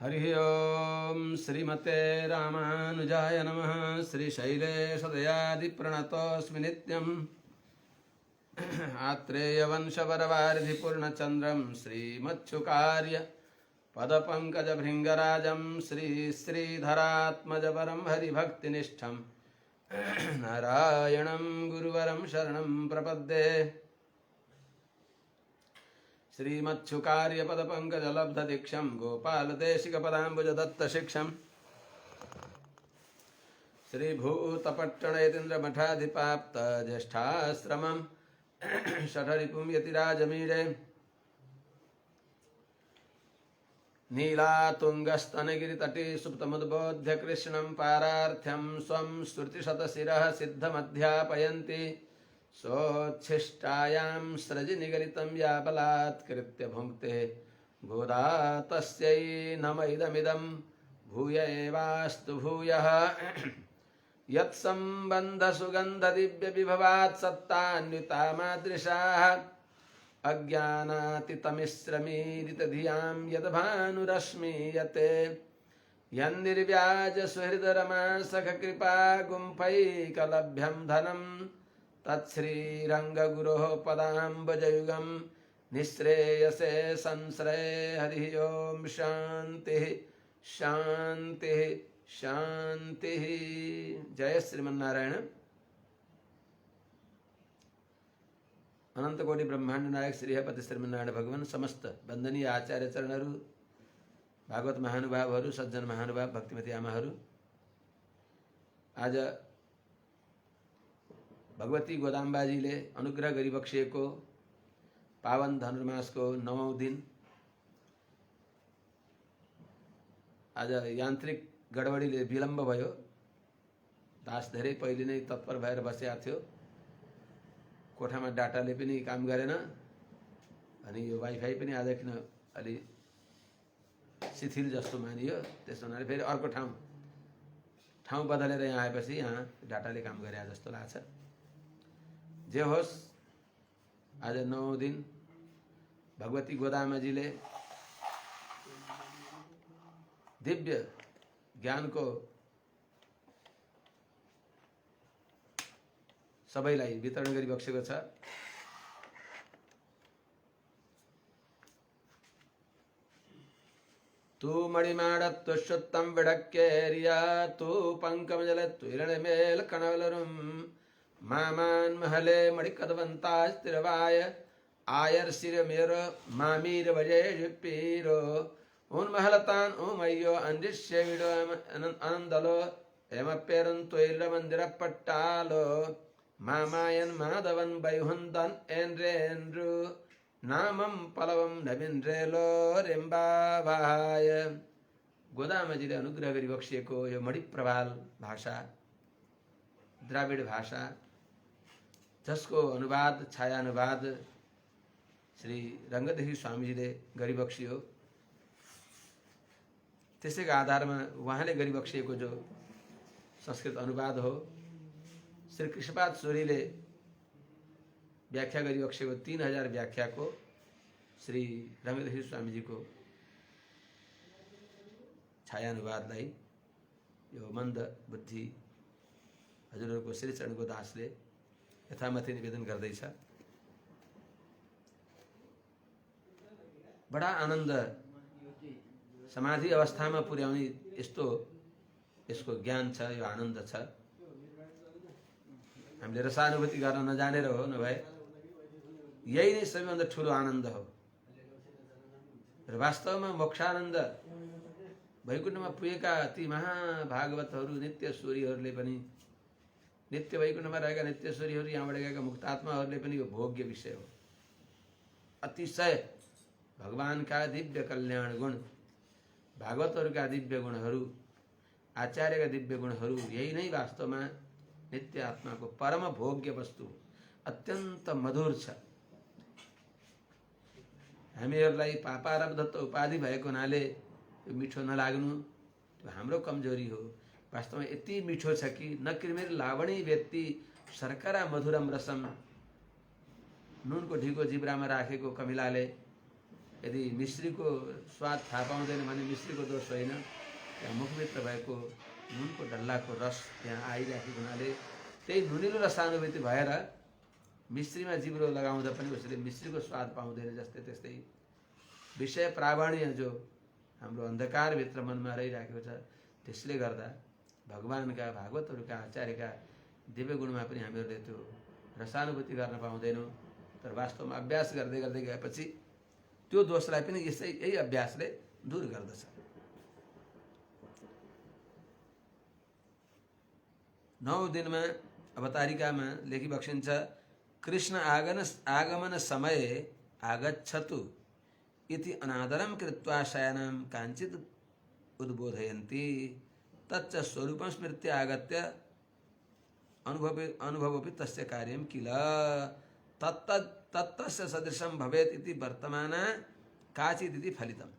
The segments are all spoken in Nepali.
हरि ओम श्रीमते रामानुजाय नमः। श्रीशैलेशदयादिप्रणतोऽस्मि नित्यम्। आत्रेयवंशवरवारिधिपूर्णचन्द्रं श्रीमच्छुकार्य पदपङ्कजभृङ्गराजं श्रीधरात्मजवरं हरिभक्तिनिष्ठं नारायणं गुरुवरं शरणं प्रपद्ये। श्रीमच्छुकार्यपदपङ्कजलब्धदीक्षं गोपालदेशिकपदाम्बुजदत्तशिक्षं श्रीभूतपट्टणयतीन्द्रमठाधिपाप्तज्येष्ठाश्रमं षठरिपुं यतिराजमीरे नीलातुङ्गस्तनगिरितटे सुप्तमुद्बोध्य कृष्णं पारार्थ्यं स्वं श्रुतिशतशिरः सिद्धमध्यापयन्ति सोच्छिष्टायां स्रजिनिगलितं या बलात्कृत्य भुङ्क्ते गोदा तस्यै नम इदमिदं भूय एवास्तु भूयः। यत्सम्बन्धसुगन्धदिव्यविभवात् सत्तान्वितामादृशाः अज्ञानातितमिश्रमीरितधियां यद्भानुरश्मीयते यन्निर्व्याजसुहृदरमासखकृपा गुम्फैकलभ्यं धनं तत्श्रीरङ्गगुरोः पदाम्बुजयुगं निःश्रेयसे संश्रये। हरि ओम शांति शांति शांति। जय श्रीमन्नारायण। अनंत कोटि ब्रह्मांड नायक श्री हरिपति श्रीमन्नारायण भगवान समस्त वंदनीय आचार्य चरणहरू, भागवत महानुभावहरू, सज्जन महानुभाव, भक्तिमती आमाहरू, आज भगवती गोदाम्बाजीले अनुग्रह गरिबक्सिएको पावन धनुर्मासको 9औं दिन आज यान्त्रिक गडबडीले विलम्ब भयो। दास धेरै पहिले नै तत्पर भएर बसेको थियो। कोठामा डाटाले पनि काम गरेन अनि यो वाइफाई पनि आज किन अलि शिथिल जस्तो मानियो। त्यसो हुनाले फेरि अर्को ठाउँ बदलेर यहाँ आएपछि यहाँ डाटाले काम गरे जस्तो लाग्छ। जे होस्, आज 9औं दिन भगवती गोदामाजीले दिव्य ज्ञानको सबैलाई वितरण गरिबक्सेको छ। तू मणिमाडत्वशुत्तं विडक्केरिया तू पंकमजलत्विरणमेल कणवलरुं मामान महले मणिकदवन्तास्तिरवाय आयर सिरमेर मामीर वजय पीरो उन महलतान उमयो अंदिश्य विडो आनंदलो एमपेरन तोइल मंदिर पट्टालो मामायन माधवन बैहुंदन एनरेन्द्रु नामम पलवम नविन्द्रेलो रेम्बाभाय। गोदामाजीले अनुग्रह गरिबक्सिएको यो मणिप्रवाल भाषा, द्राविड भाषा, जसको अनुवाद छाया अनुवाद श्री रङ्गदेही स्वामीजीले गरिबक्सियो, त्यसैको आधारमा उहाँले गरिबक्सिएको जो संस्कृत अनुवाद हो, श्री कृष्णपाद सूरीले व्याख्या गरिबक्सेको 3000 व्याख्याको श्री रङ्गदेही स्वामीजीको छाया अनुवादलाई यो मन्द बुद्धि हजुरहरूको श्री चरणको दासले यथामथि निवेदन गर्दैछ। बडा आनन्द समाधि अवस्थामा पुर्याउने यसको ज्ञान छ, यो आनन्द छ। हामीले रसानुभूति गर्न नजानेर हो, नभए यही नै सबैभन्दा ठुलो आनन्द हो। र वास्तवमा मोक्षानन्द वैकुण्ठमा पुगेका ती महाभागवतहरू, नित्यश्वरीहरूले पनि, नित्य वैकुण्ठमा रहेका नित्यश्वरीहरू, यहाँबाट गएका मुक्तात्माहरूले पनि यो भोग्य विषय हो। अतिशय भगवानका दिव्य कल्याण गुण, भागवतहरूका दिव्य गुणहरू, आचार्यका दिव्य गुणहरू, यही नै वास्तवमा नित्य आत्माको परम भोग्य वस्तु, अत्यन्त मधुर छ। हामीहरूलाई पापारब्धत्व उपाधि भएको हुनाले यो मिठो नलाग्नु त्यो हाम्रो कमजोरी हो। वास्तवमा यति मिठो छ कि नकृमिर लावणी व्यक्ति शर्करा मधुरम रसम, नुनको ढिको जिब्रामा राखेको कमिलाले यदि मिश्रीको स्वाद थाहा पाउँदैन भने मिश्रीको दोष होइन, त्यहाँ मुखभित्र भएको नुनको डल्लाको रस त्यहाँ आइराखेको हुनाले त्यही नुनिलो रसानुभूति भएर मिश्रीमा जिब्रो लगाउँदा पनि उसले मिश्रीको स्वाद पाउँदैन। जस्तै त्यस्तै विषय प्रावण्य जो हाम्रो अन्धकारभित्र मनमा रहिराखेको छ, त्यसले गर्दा भगवानका भागवतहरूका आचार्यका दिव्य गुणमा पनि हामीहरूले त्यो रसानुभूति गर्न पाउँदैनौँ। तर वास्तवमा अभ्यास गर्दै गर्दै गएपछि त्यो दोषलाई पनि यही अभ्यासले दूर गर्दछ। 9 दिनमा अवतारिकामा लेखी बक्सिन्छ, कृष्ण आगमन समय आगच्छतु इति अनादरं कृत्वा शयनं काञ्चित् उद्बोधयन्ति तच्च स्वरूपं स्मृत्य आगत्य अनुभवोपि तस्य कार्यं किल तत्तस्य सदृशं भवेत् इति वर्तमाना काचित् इति फलितम्।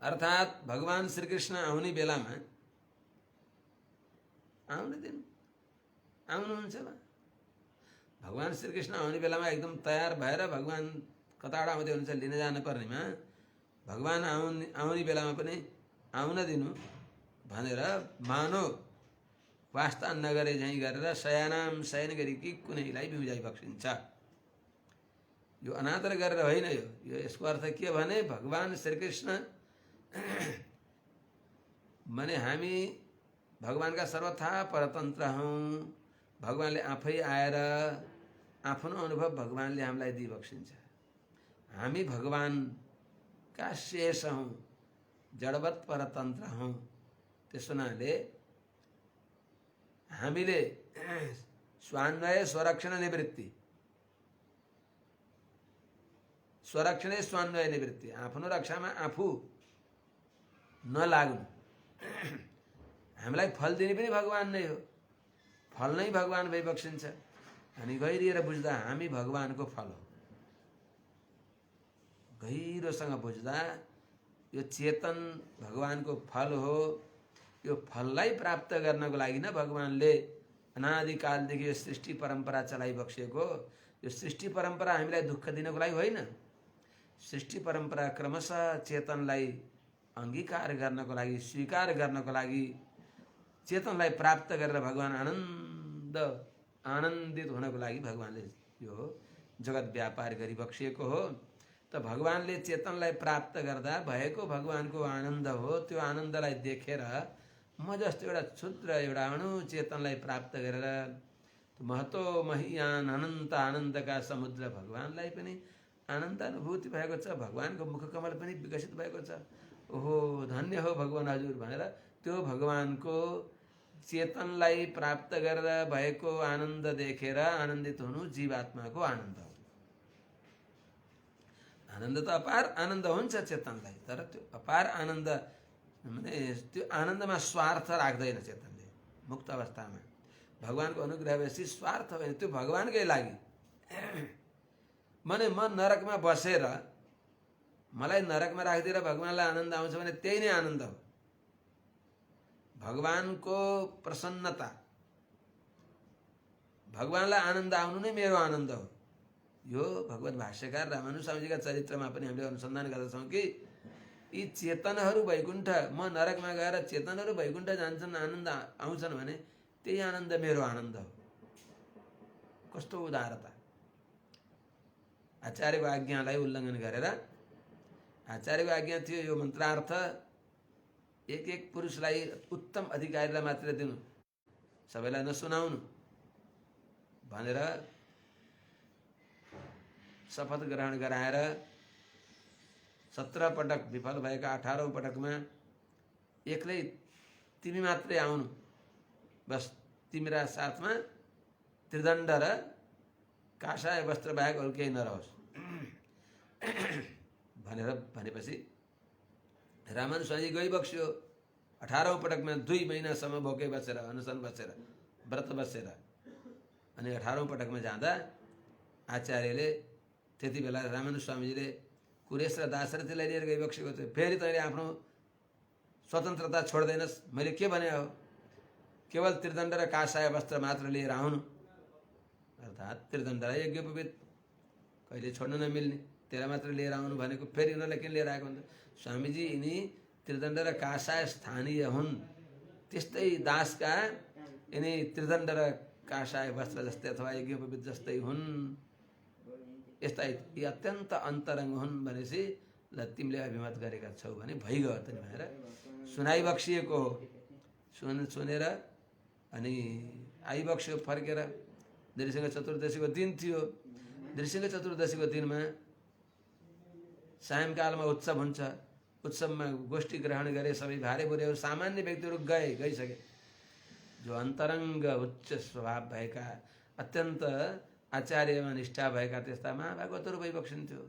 अर्थात भगवान श्री कृष्ण आउने बेलामा आउने दिन आउनुहुन्छ। भगवान श्री कृष्ण आउने बेलामा एकदम तयार भएर भगवान कताबाट आउँदै हुनुहुन्छ लिन जान पर्नेमा भगवान आउने बेलामा पनि आउन दिनु भनेर मानव वास्ता नगरे झैँ गरेर शयनाम शयन गरेकी कुनैलाई बिउजाइ बक्सिन्छ। यो अनादर गरेर होइन। यो यसको अर्थ के भने भगवान श्री कृष्ण माने हामी भगवानका सर्वथा परतन्त्र हौँ। भगवानले आफै आएर आफ्नो अनुभव भगवानले हामीलाई दिइबक्सिन्छ। हामी भगवानका शेष हौँ, जडवत परतन्त्र हौँ। त्यसो हुनाले हामीले स्वान्वय स्वरक्षण निवृत्ति, स्वरक्षणै स्वान्वय निवृत्ति, आफ्नो रक्षामा आफू नलाग्नु। हामीलाई फल दिने पनि भगवान नै हो, फल नै भगवान भइबक्सिन्छ। अनि गहिरिएर बुझ्दा हामी भगवानको फल हो। गहिरोसँग बुझ्दा यो चेतन भगवानको फल हो। यो फललाई प्राप्त गर्नको लागि न भगवानले अनादिकालदेखि यो सृष्टि परम्परा चलाइबक्सेको। यो सृष्टि परम्परा हामीलाई दुःख दिनको लागि होइन। सृष्टि परम्परा क्रमशः चेतनलाई अंगीकार गर्नको लागि, स्वीकार गर्नको लागि, चेतनलाई प्राप्त गरेर भगवान आनन्दित हुनको लागि भगवानले यो जगत व्यापार गरिबक्सिएको हो। त भगवानले चेतनलाई प्राप्त गर्दा भएको भगवानको आनन्द हो। त्यो आनन्दलाई देखेर म जस्तो एउटा क्षुद्र एउटा अणु चेतनलाई प्राप्त गरेर महतो महियान अनन्त आनन्दका समुद्र भगवानलाई पनि आनन्द अनुभूति भएको छ। भगवानको मुखकमल पनि विकसित भएको छ। ओहो धन्य हो भगवान हजुर भनेर त्यो भगवानको चेतनलाई प्राप्त गरेर भएको आनन्द देखेर आनन्दित हुनु जीवात्माको आनन्द हो। आनन्द त अपार आनन्द हुन्छ चेतनलाई, तर त्यो अपार आनन्द माने त्यो आनन्दमा स्वार्थ राख्दैन चेतनले। मुक्त अवस्थामा भगवानको अनुग्रह भएपछि स्वार्थ होइन, त्यो भगवानकै लागि। माने म नरकमा बसेर मलाई नरकमा राखिदिएर भगवानलाई आनन्द आउँछ भने त्यही नै आनन्द हो। भगवानको प्रसन्नता, भगवानलाई आनन्द आउनु नै मेरो आनन्द हो। यो भगवत भाष्यकार रामानुज स्वामीजीका चरित्रमा पनि हामीले अनुसन्धान गर्दछौँ कि यी चेतनहरू वैकुण्ठ, म नरकमा गएर चेतनहरू वैकुण्ठ जान्छन्, आनन्द आउँछन् भने त्यही आनन्द मेरो आनन्द हो। कस्तो उदारता! आचार्यको आज्ञालाई उल्लङ्घन गरेर, आचार्यको आज्ञा थियो यो मन्त्रार्थ एक पुरुषलाई उत्तम अधिकारीलाई मात्र दिनु, सबैलाई नसुनाउनु भनेर शपथ ग्रहण गराएर 17 पटक विफल भएका 18औं पटकमा एक्लै तिमी मात्रै आउनु, बस तिमीरा साथमा त्रिदण्ड र काषाय वस्त्र बाहेक अरू केही नरहोस् भनेपछि रामानुज स्वामी गइबक्स्यो। 18औं पटकमा 2 महिनासम्म भोकै बसेर, अनसन बसेर, व्रत बसेर, अनि 18औं पटकमा जाँदा आचार्यले त्यति बेला रामानुज स्वामीजीले कुरेश र दाशरथीलाई लिएर गइबक्सेको थियो। फेरि तैँले आफ्नो स्वतन्त्रता छोड्दैनस्, मैले के भने हो, केवल त्रिदण्ड र काषाय वस्त्र मात्र लिएर आउनु। अर्थात् त्रिदण्डलाई यज्ञोपवीत कहिले छोड्न नमिल्ने त्यसलाई मात्र लिएर आउनु भनेको फेरि उनीहरूलाई किन लिएर आएको भन्दा स्वामीजी यिनी त्रिदण्ड र काषाय स्थानीय हुन्, त्यस्तै दासका यिनी त्रिदण्ड र काषाय वस्त्र जस्तै अथवा यज्ञोपवीत जस्तै हुन्, यस्ता यी अत्यन्त अन्तरङ्ग हुन् भनेपछि ल तिमीले अभिमत गरेका छौ भने भइगयो त नि भनेर सुनाइबक्सिएको हो। सुनेर अनि आइबक्स्यो फर्केर। नृसिंह चतुर्दशीको दिन थियो। नृसिंह चतुर्दशीको दिनमा सायंकालमा उत्सव हुन्छ। उत्सवमा गोष्ठी ग्रहण गरे सबै भारे बुरेहरू, सामान्य व्यक्तिहरू गइसके। जो अन्तरङ्ग उच्च स्वभाव भएका, अत्यन्त आचार्यमा निष्ठा भएका त्यस्ता महाभागवतहरू भइबक्सिन्थ्यो।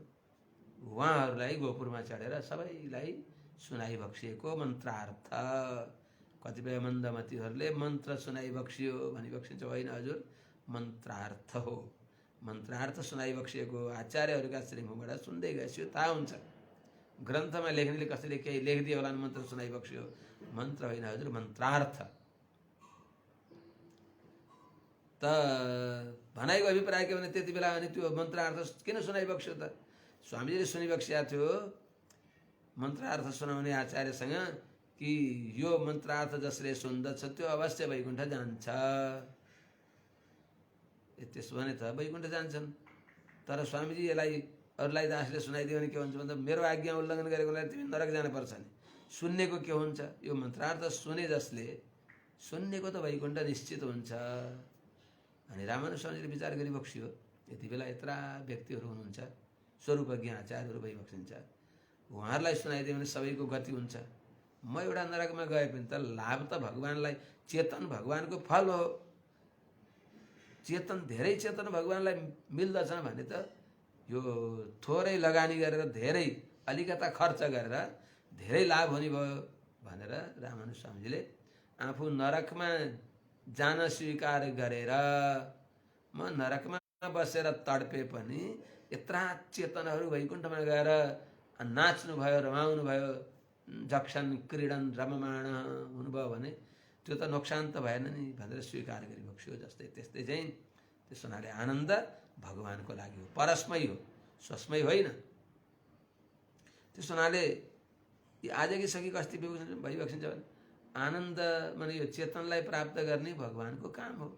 उहाँहरूलाई गोपुरमा चढेर सबैलाई सुनाइबक्सिएको मन्त्रार्थ। कतिपय मन्दमतीहरूले मन्त्र सुनाइबक्सियो भनिबक्सिन्छ, होइन हजुर, मन्त्रार्थ हो। मन्त्रार्थ सुनाइबक्सिएको आचार्यहरूका श्रीमुखबाट सुन्दै गएपछि थाहा हुन्छ। ग्रन्थमा लेख्नेले कसैले केही लेखिदियो होला मन्त्र सुनाइबक्सियो, मन्त्र होइन हजुर, मन्त्रार्थ। त भनाइको अभिप्राय के भने त्यति बेला अनि त्यो मन्त्रार्थ किन सुनाइबक्स्यो त? स्वामीजीले सुनिबक्सिया थियो मन्त्रार्थ सुनाउने आचार्यसँग कि यो मन्त्रार्थ जसले सुन्दछ त्यो अवश्य वैकुण्ठ जान्छ। त्यसो भने त वैकुण्ठ जान्छन्। तर स्वामीजी यसलाई अरूलाई दासले सुनाइदियो भने के हुन्छ भन्दा मेरो आज्ञा उल्लङ्घन गरेकोलाई तिमी नरक जानुपर्छ नि। सुन्नेको के हुन्छ? यो मन्त्रार्थ सुने जसले सुन्नेको त वैकुण्ठ निश्चित हुन्छ। अनि रामानुज स्वामीजीले विचार गरिबक्सियो यति बेला यत्रा व्यक्तिहरू हुनुहुन्छ, स्वरूपज्ञ आचार्यहरू भइबक्सिन्छ, उहाँहरूलाई सुनाइदियो भने सबैको गति हुन्छ। म एउटा नरकमा गए पनि त लाभ त भगवान्लाई, चेतन भगवानको फल हो। चेतन धेरै चेतन भगवान्लाई मिल्दछ भने त यो थोरै लगानी गरेर धेरै अलिकता खर्च गरेर धेरै लाभ हुने भयो भनेर रामानुज स्वामीजीले आफू नरकमा जान स्वीकार गरेर म नरकमा बसेर तडपे पनि यत्रा चेतनहरू वैकुण्ठमा गएर नाच्नु भयो, रमाउनु भयो, जक्षण क्रीडन रममाण हुनुभयो भने त्यो त नोक्सान त भएन नि भनेर स्वीकार गरिबक्स्यो। जस्तै त्यस्तै चाहिँ त्यस हुनाले आनन्द भगवानको लागि हो, परस्मै हो, स्वस्मै होइन। त्यस हुनाले आजकी सकी कस्ती भइबक्सिन्छ भने आनन्द माने यो चेतनलाई प्राप्त गर्ने भगवानको काम हो।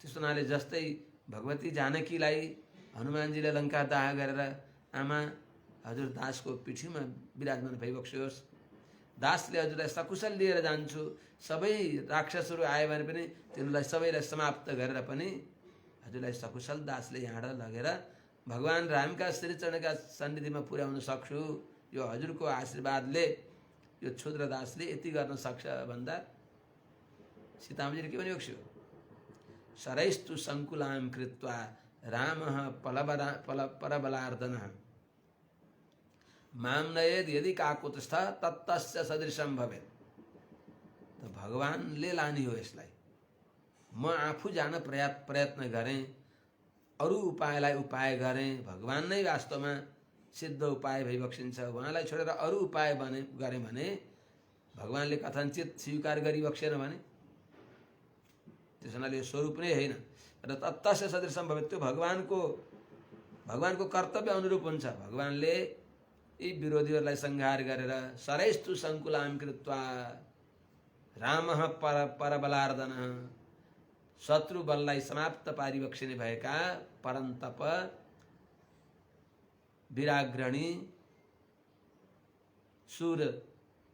त्यस हुनाले जस्तै भगवती जानकीलाई हनुमानजीले लङ्का दाह गरेर आमा हजुर दासको पिठीमा विराजमान भइबक्सियोस्, दासले हजुरलाई सकुशल लिएर जान्छु, सबै राक्षसहरू आयो भने पनि तिनीहरूलाई सबैलाई समाप्त गरेर पनि हजुरलाई सकुशल दासले यहाँबाट लगेर भगवान् रामका श्रीचरणका सन्निधिमा पुर्याउन सक्छु। यो हजुरको आशीर्वादले यो क्षुद्र दासले यति गर्न सक्छ भन्दा सीतामाजीले के भनिबक्स्यो? सरैस्तु सङ्कुलां कृत्वा रामः परबलार्दनः माम नयेद यदि काकुतस्थ तत्तस्य सदृशं भवेत्। त भगवानले लाने हो यसलाई। म आफू जान प्रयत्न गरेँ, अरू उपायलाई उपाय गरेँ, भगवान नै वास्तवमा सिद्ध उपाय भइबक्सिन्छ। उहाँलाई छोडेर अरू उपाय गरेँ भने भगवानले कथनचित स्वीकार गरिबक्सेन भने त्यस हुनाले यो स्वरूप नै होइन। र तत्तस्य सदृशं भवेत्, त्यो भगवानको कर्तव्य अनुरूप हुन्छ। भगवानले यी विरोधीहरूलाई संहार गरेर सरैस्तु सङ्कुलां कृत्वा रामः परबलार्दनः, शत्रु बललाई समाप्त पारिबक्सिने भएका परन्तप विराग्रणी सुर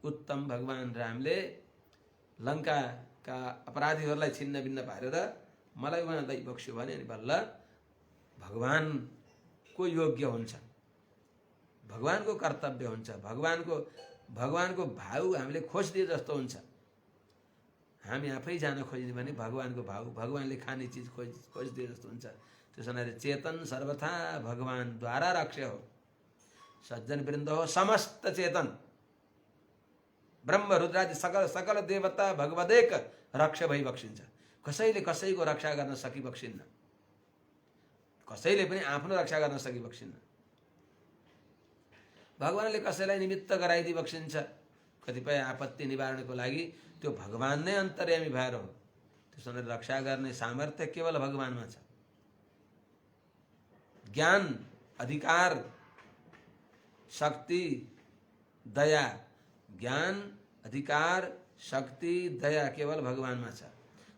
उत्तम भगवान रामले लङ्काका अपराधीहरूलाई छिन्न भिन्न पारेर मलाई उहाँ दैबक्स्यो भने अनि बल्ल भगवानको योग्य हुन्छ, भगवानको कर्तव्य हुन्छ, भगवानको भाउ हामीले खोजिदिए जस्तो हुन्छ। हामी आफै जान खोज्ने भने भगवानको भाउ, भगवानले खाने चिज खोजिदिए जस्तो हुन्छ। त्यस हुनाले चेतन सर्वथा भगवानद्वारा रक्ष्य हो। सज्जन वृन्द हो समस्त चेतन, ब्रह्म रुद्रादि सकल देवता भगवदेक रक्ष भइबक्सिन्छ। कसैले कसैको रक्षा गर्न सकिबक्सिन्न, कसैले पनि आफ्नो रक्षा गर्न सकिबक्सिन्न। भगवानले कसैलाई निमित्त गराइदिबक्सिन्छ कतिपय आपत्ति निवारणको लागि, त्यो भगवान नै अन्तर्यामी भएर हो। त्यसो रक्षा गर्ने सामर्थ्य केवल भगवानमा छ। ज्ञान, अधिकार, शक्ति, दया। ज्ञान, अधिकार, शक्ति, दया केवल भगवानमा छ।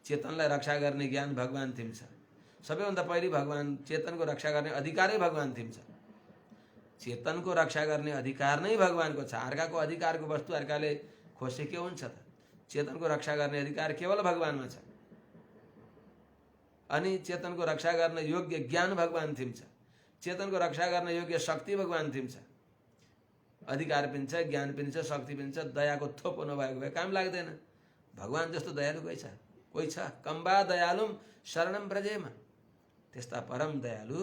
चेतनलाई रक्षा गर्ने ज्ञान भगवान थिम्छ। सबैभन्दा पहिले भगवान चेतनको रक्षा गर्ने अधिकारै भगवान थिम्छ। चेतनको रक्षा गर्ने अधिकार नै भगवानको छ। अर्काको अधिकारको वस्तु अर्काले खोसे के हुन्छ त? चेतनको रक्षा गर्ने अधिकार केवल भगवानमा छ। अनि चेतनको रक्षा गर्न योग्य ज्ञान भगवान थिम्छ। चेतनको रक्षा गर्न योग्य शक्ति भगवान थिम्छ। अधिकार पनि छ, ज्ञान पनि छ, शक्ति पनि छ। दयाको थोपो नभएको भए काम लाग्दैन। भगवान जस्तो दयालु कोही छ? कम्बा दयालुम शरणम ब्रजेमा। त्यस्ता परम दयालु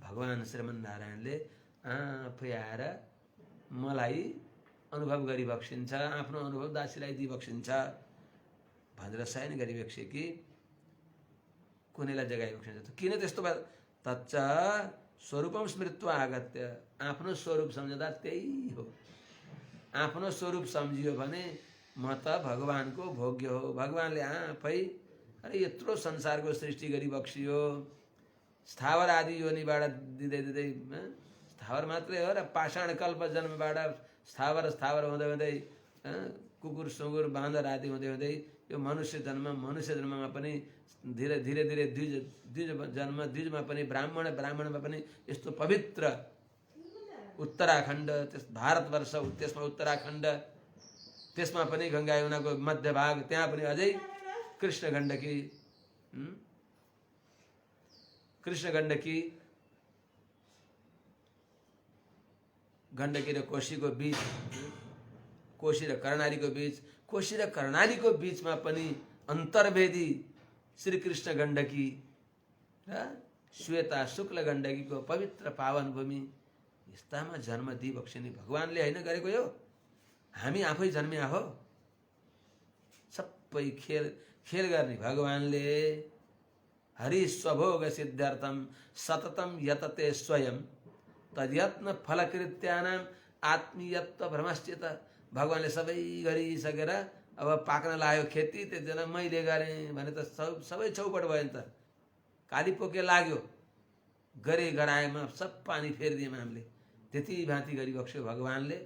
भगवान श्रीमन्नारायणले आफै आएर मलाई अनुभव गरिबक्सिन्छ, आफ्नो अनुभव दासीलाई दिइबक्सिन्छ भनेर साइन गरिबक्सेकी कुनैलाई जगाइबक्सिन्छ। किन त्यस्तो भयो? तच्च स्वरूपम स्मृत्वा आगत्य। आफ्नो स्वरूप सम्झदा त्यही हो। आफ्नो स्वरूप सम्झियो भने म त भगवानको भोग्य हो। भगवानले आफै अरे यत्रो संसारको सृष्टि गरिबक्सियो, स्थावर आदि योनिबाट दिँदै दिँदै स्थावर मात्रै हो र पाषाण कल्प जन्मबाट स्थावर हुँदै हुँदै कुकुर सुँगुर बाँदर आदि हुँदै हुँदै यो मनुष्य जन्ममा पनि धीरे धीरे द्विज जन्म, द्विजमा पनि ब्राह्मणमा पनि यस्तो पवित्र उत्तराखण्ड, भारतवर्ष, त्यसमा उत्तराखण्ड, त्यसमा पनि गङ्गा यमुनाको मध्य भाग, त्यहाँ पनि अझै कृष्ण गण्डकी र कोशीको बीच, कोशी र कर्णालीको बीचमा पनि अन्तर्वेदी श्री कृष्ण गण्डकी र श्वेता शुक्ल गण्डकीको पवित्र पावन भूमि, यस्तामा जन्म दिइबक्सिने भगवानले होइन गरेको यो, हामी आफै जन्मिया हो। सबै खेल गर्ने भगवानले हरि स्वभोग सिद्धार्थम सततम यतते स्वयं तद्यत्न फलकृत्यानाम आत्मीयत्व भ्रमश्चित। भगवानले सबै गरिसकेर अब पाक्न लाग्यो खेती, त्यतिबेला मैले गरेँ भने त सबै चौपट भयो नि त। काली पोके लाग्यो, गराएमा सब पानी फेरिदियौँ हामीले। त्यति भाँति गरिबक्स्यो भगवानले।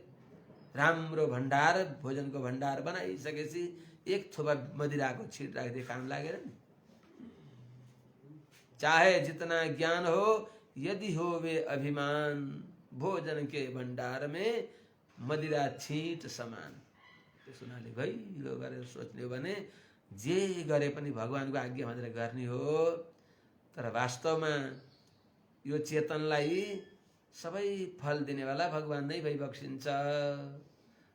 राम्रो भण्डार, भोजनको भण्डार बनाइसकेपछि एक थोपा मदिराको छिट राखिदिए काम लागेर नि। चाहे जितना ज्ञान हो यदि हो वे अभिमान, भोजन के भण्डार में मदिरा छीट समान। त्यस हुनाले भइलो गरेर सोच्ने हो भने जे गरे पनि भगवानको आज्ञा भनेर गर्ने हो। तर वास्तवमा यो चेतनलाई सबै फल दिनेवाला भगवान नै भइबक्सिन्छ।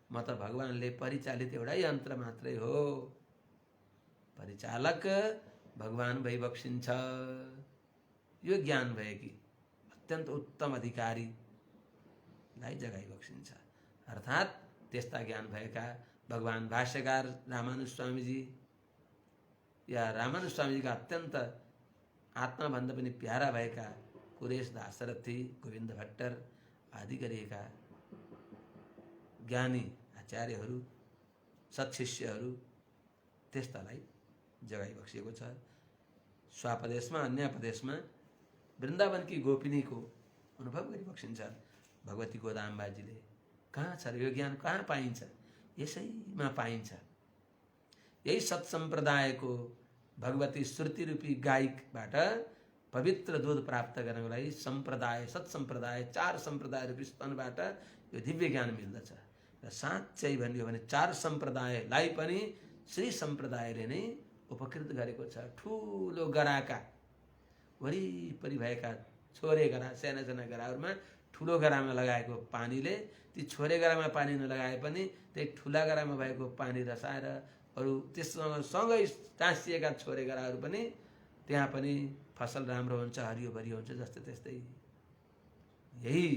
म त भगवानले परिचालित एउटा यन्त्र मात्रै हो। परिचालक भगवान भइबक्सिन्छ। यो ज्ञान भए कि अत्यन्त उत्तम अधिकारीलाई जगाइबक्सिन्छ। अर्थात् त्यस्ता ज्ञान भएका भगवान भाष्यकार रामानुज स्वामीजी या रामानुज स्वामीजीका अत्यन्त आत्माभन्दा पनि प्यारा भएका कुरेश दाशरथी, गोविन्द भट्टर आदि गरिएका ज्ञानी आचार्यहरू, सत्शिष्यहरू त्यस्तालाई जगाइबक्सिएको छ। स्वापदेशमा, अन्यपदेशमा वृन्दावनकी गोपिनीको अनुभव गरिबक्सिन्छ भगवती गोदाम्बाजीले। कहाँ छ र यो ज्ञान? कहाँ पाइन्छ? यसैमा पाइन्छ। यही सत्सम्प्रदायको भगवती श्रुति रूपी गायकबाट पवित्र दूध प्राप्त गर्नको लागि सत्सम्प्रदाय 4 सम्प्रदाय रूपी स्तनबाट यो दिव्य ज्ञान मिल्दछ। र साँच्चै भन्यो भने 4 सम्प्रदायलाई पनि श्री सम्प्रदायले नै उपकृत गरेको छ। ठुलो गराका वरिपरि भएका छोरे गरा, साना साना गराहरूमा ठुलो गरामा लगाएको पानीले ती छोरे गरामा पानी नलगाए पनि त्यही ठुला गरामा भएको पानी रसाएर अरू त्यससँग सँगै टाँसिएका छोरे गराहरू पनि त्यहाँ पनि फसल राम्रो हुन्छ, हरियो भरियो हुन्छ। जस्तै त्यस्तै यही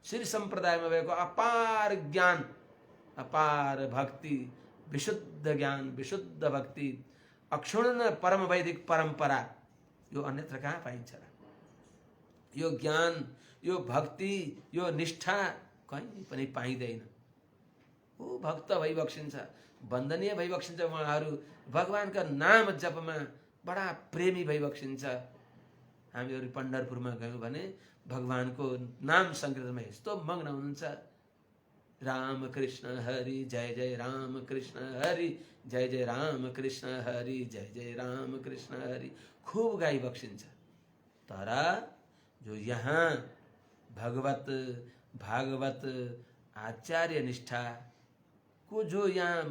श्री सम्प्रदायमा भएको अपार ज्ञान, अपार भक्ति, विशुद्ध ज्ञान, विशुद्ध भक्ति, अक्षुण्ण परम वैदिक परम्परा यो अन्यत्र कहाँ पाइन्छ र? यो ज्ञान, यो भक्ति, यो निष्ठा कहीँ पनि पाइँदैन। ऊ भक्त भइबक्सिन्छ, वन्दनीय भइबक्सिन्छ। उहाँहरू भगवानका नाम जपमा बडा प्रेमी भइबक्सिन्छ। हामीहरू पण्ढरपुरमा गयौँ भने भगवानको नाम संकीर्तनमा यस्तो मग्न हुनुहुन्छ। राम कृष्ण हरि जय जय राम कृष्ण हरि जय जय राम कृष्ण हरि जय जय राम कृष्ण हरि खूब गाई बक्सिन्छ। तर जो यहाँ भगवत भागवत आचार्य निष्ठा को जो यहाँ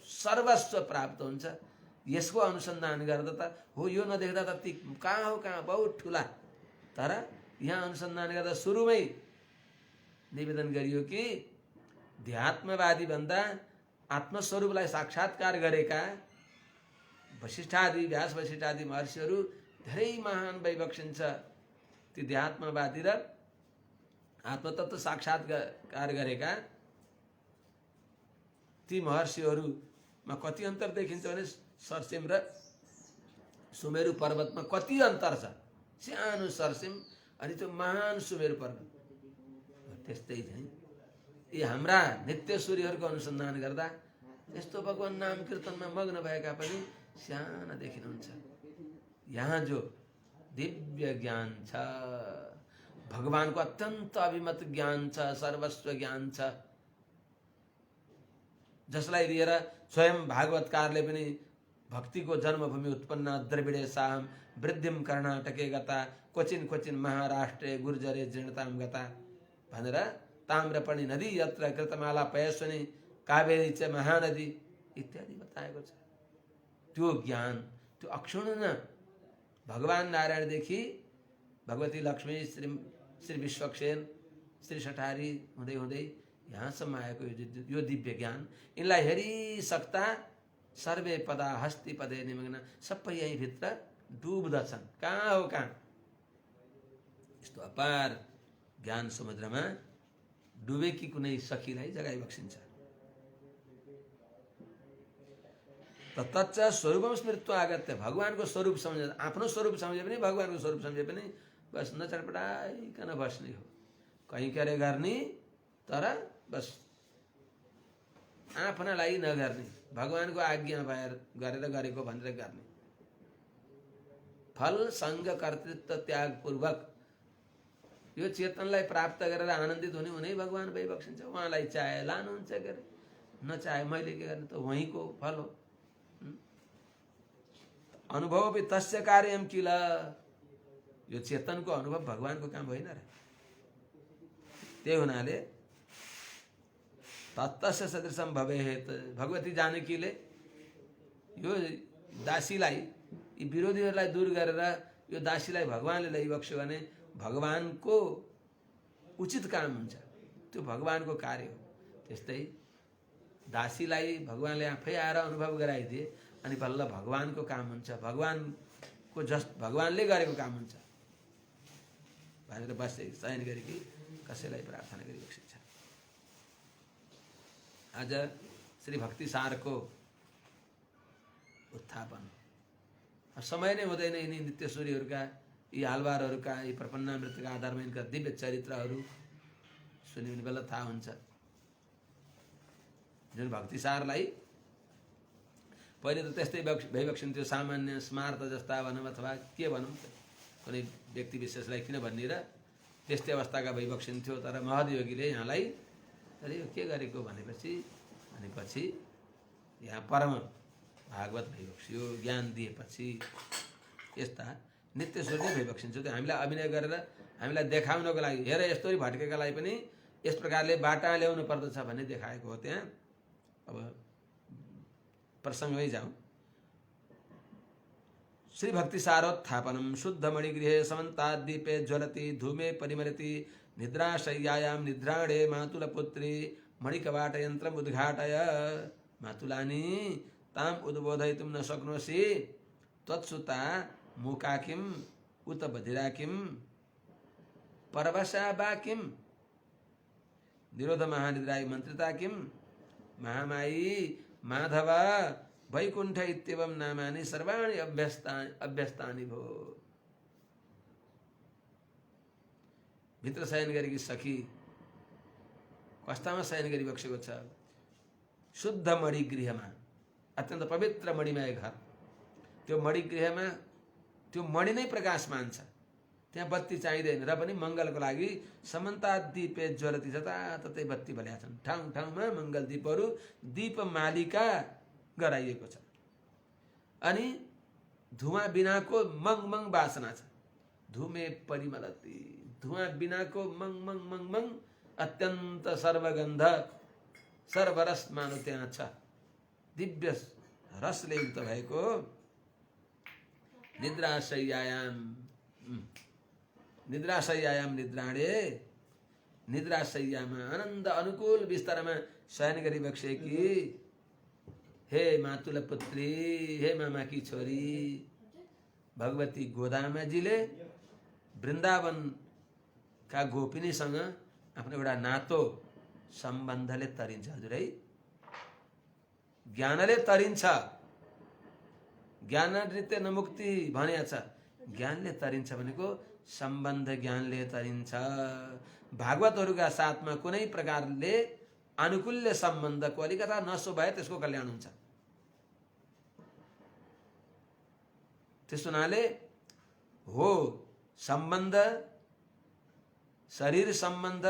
सर्वस्व प्राप्त हुन्छ, यसको अनुसन्धान गर्दा त हो यो नदेख्दा त ती कहाँ हो कहाँ बहुत ठुला। तर यहाँ अनुसन्धान गर्दा सुरुमै निवेदन गरियो कि ध्यात्मवादी भन्दा आत्मस्वरूपलाई साक्षात्कार गरेका वशिष्ठादि व्यास वशिष्ठादि महर्षिहरू धेरै महान भइबक्सिन्छ। ती ध्यात्मवादी र आत्मतत्व साक्षात्कार गरेका ती महर्षिहरूमा कति अन्तर देखिन्छ भने सरसिम र सुमेरु पर्वतमा कति अन्तर छ। सानो सरसिम अनि त्यो महान सुमेरु पर्वत। त्यस्तै चाहिँ यी हाम्रा नित्य सूर्यहरूको अनुसन्धान गर्दा यस्तो भगवान नाम कीर्तनमा मग्न भएका पनि साना देखिनुहुन्छ। यहाँ जो दिव्य ज्ञान छ, भगवानको अत्यन्त अभिमत ज्ञान छ, सर्वस्व ज्ञान छ, जसलाई लिएर स्वयं भागवतकारले पनि भक्तिको जन्मभूमि उत्पन्न द्रविडेशाम वृद्धिम कर्णाटके गता क्वचिन क्वचिन महाराष्ट्रे गुर्जरे जीर्णताम गता भनेर ताम्रपर्णी नदी यत्र कृतमाला पयस्वनी कावेरी च महानदी इत्यादि बताएको छ। त्यो ज्ञान, त्यो अक्षुण्ण भगवान नारायणदेखि भगवती लक्ष्मी, श्री विश्वक्सेन, श्री सठारी हुँदै हुँदै यहाँसम्म आएको यो दिव्य ज्ञान, यिनलाई हेरिसक्दा सर्वे पदा हस्ति पदे निमग्न, सबै यहीँ भित्र डुब्दछन्। कहाँ हो कहाँ यस्तो अपार ज्ञान समुद्रमा डुबेकी कुनै सखीलाई जगाइ बक्सिन्छ। तच्च स्वरूपम स्मृत्वा आगत्य, भगवानको स्वरूप सम्झे, आफ्नो स्वरूप सम्झे पनि भगवानको स्वरूप सम्झे पनि बस नचटपटाइकन बस्ने हो। कहीँ क्यारे गर्ने तर बस आफ्नालाई नगर्ने, भगवानको आज्ञा गरेर गरेको भनेर गर्ने। फल सङ्ग कर्तृत्व त्याग पूर्वक यो चेतनलाई प्राप्त गरेर आनन्दित हुने हुनै भगवान भइबक्सिन्छ। उहाँलाई चाहे लानुहुन्छ के अरे, नचाहे मैले के गर्ने, त वहीँको फल हो। अनुभव भी तस्य कार्यम किल, यो चेतनको अनुभव भगवानको काम होइन र। त्यही हुनाले तत्तस्य सदृशम भवेत्, भगवती जानकीले यो दासीलाई, यी विरोधीहरूलाई दूर गरेर यो दासीलाई भगवानले लैबक्स्यो भने भगवानको उचित काम हुन्छ, त्यो भगवानको कार्य हो। त्यस्तै दासीलाई भगवानले आफै आएर अनुभव गराइदिए अनि बल्ल भगवानको काम हुन्छ, भगवानको भगवानले गरेको काम हुन्छ भनेर बस चयन गरेकी कसैलाई प्रार्थना गरिबक्सिन्छ। आज श्री भक्ति सारको उत्थापन समय नै हुँदैन। यिनी नित्य सूर्यहरूका, यी आलवारहरूका, यी प्रपन्नामृतका आधारमा यिनका दिव्य चरित्रहरू सुन्यो भने बल्ल थाहा हुन्छ। जुन भक्ति सारलाई पहिले त त्यस्तै भइबक्सिन्थ्यो, सामान्य स्मार्त जस्ता भनौँ अथवा के भनौँ, कुनै व्यक्ति विशेषलाई किन भन्ने र त्यस्तै अवस्थाका भइबक्सिन्थ्यो। तर महदयोगीले यहाँलाई अरे यो के गरेको भनेपछि अनि पछि यहाँ परम भागवत भइबक्सियो, ज्ञान दिएपछि यस्ता नित्य सूर्य भइबक्सिन्छ। त्यो हामीलाई अभिनय गरेर हामीलाई देखाउनको लागि, हेर यस्तै भट्केकालाई पनि यस प्रकारले बाटा ल्याउनु पर्दछ भन्ने देखाएको हो। त्यहाँ अब प्रसङ्गमै जाउँ। श्री भक्ति सारोत्थापनम शुद्ध मणिगृहे समन्ताद्दीपे ज्वलति धूमे परिमलति निद्राशय्यायां निद्राणे मातुलपुत्री मणिकवाट यन्त्रम् उद्घाटय मातुलानी ताम उद्बोधयितुं न शक्नोषि त्वत्सुता मूका किम् उत बधिरा किम् परवशा वा किम् निरोध महानिद्राय मन्त्रिता किम् महामायी माधव वैकुण्ठ इत्येवं नामानि सर्वाणि अभ्यस्तानि भो। भित्र शयन गरेकी सखी कस्तामा शयन गरिबक्सेको छ? शुद्ध मणिगृहमा, अत्यन्त पवित्र मणिमय घर। त्यो मणिगृहमा त्यो मणि नै प्रकाशमान छ। त्यहाँ बत्ती चाहिँदैन र पनि मङ्गलको लागि समन्ताद्दीपे ज्वलती जताततै बत्ती बलेका छन्। ठाउँ ठाउँमा मङ्गल दीपहरू दीपमालिका गराइएको छ। अनि धुवाँ बिनाको मङ वासना छ। धुमे परिमलती, धुवाँ बिनाको मङ अत्यन्त सर्वगन्ध सर्वरस मानो त्यहाँ छ। दिव्य रसले युक्त भएको निद्राशय्यायाम निद्राणे निद्राशय्यामा आनन्द अनुकूल बिस्तरमा शयन गरिबसेकी हे मातुल पुत्री, हे मामाकी छोरी भगवती गोदामाजीले वृन्दावनका गोपिनीसँग आफ्नो एउटा नातो सम्बन्धले तरिन्छ। हजुर है, ज्ञानले तरिन्छ। ज्ञान नृत्य नमुक्ति भनेको छ। ज्ञानले तरिन्छ भनेको सम्बन्ध ज्ञानले तरिन्छ। भागवतहरूका साथमा कुनै प्रकारले अनुकूल्य सम्बन्धको अलिकता नसो भए त्यसको कल्याण हुन्छ। त्यस हुनाले हो सम्बन्ध, शरीर सम्बन्ध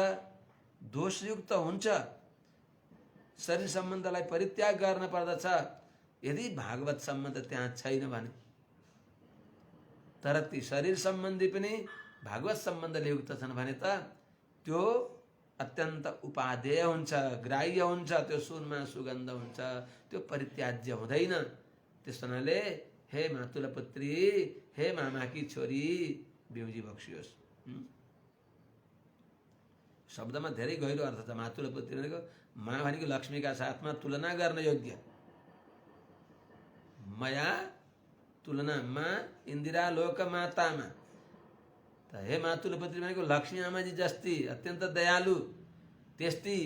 दोषयुक्त हुन्छ। शरीर सम्बन्धलाई परित्याग गर्न पर्दछ यदि भागवत सम्बन्ध त्यहाँ छैन भने। तर ती शरीर सम्बन्धी पनि भागवत सम्बन्धले युक्त छन् भने त त्यो अत्यन्त उपादेय हुन्छ, ग्राह्य हुन्छ, त्यो सुनमा सुगन्ध हुन्छ, त्यो परित्याज्य हुँदैन। त्यस हुनाले हे मातुल पुत्री, हे मामाकी छोरी बिउजी बक्सियोस्। शब्दमा धेरै गहिरो अर्थ छ। मातुल पुत्री भनेको मा भनेको लक्ष्मीका साथमा तुलना गर्न योग्य। माया तुलना मा इन्दिरा लोक मातामा। त हे मातुल पुत्री भनेको लक्ष्मी आमाजी जस्ती अत्यन्त दयालु, त्यस्ती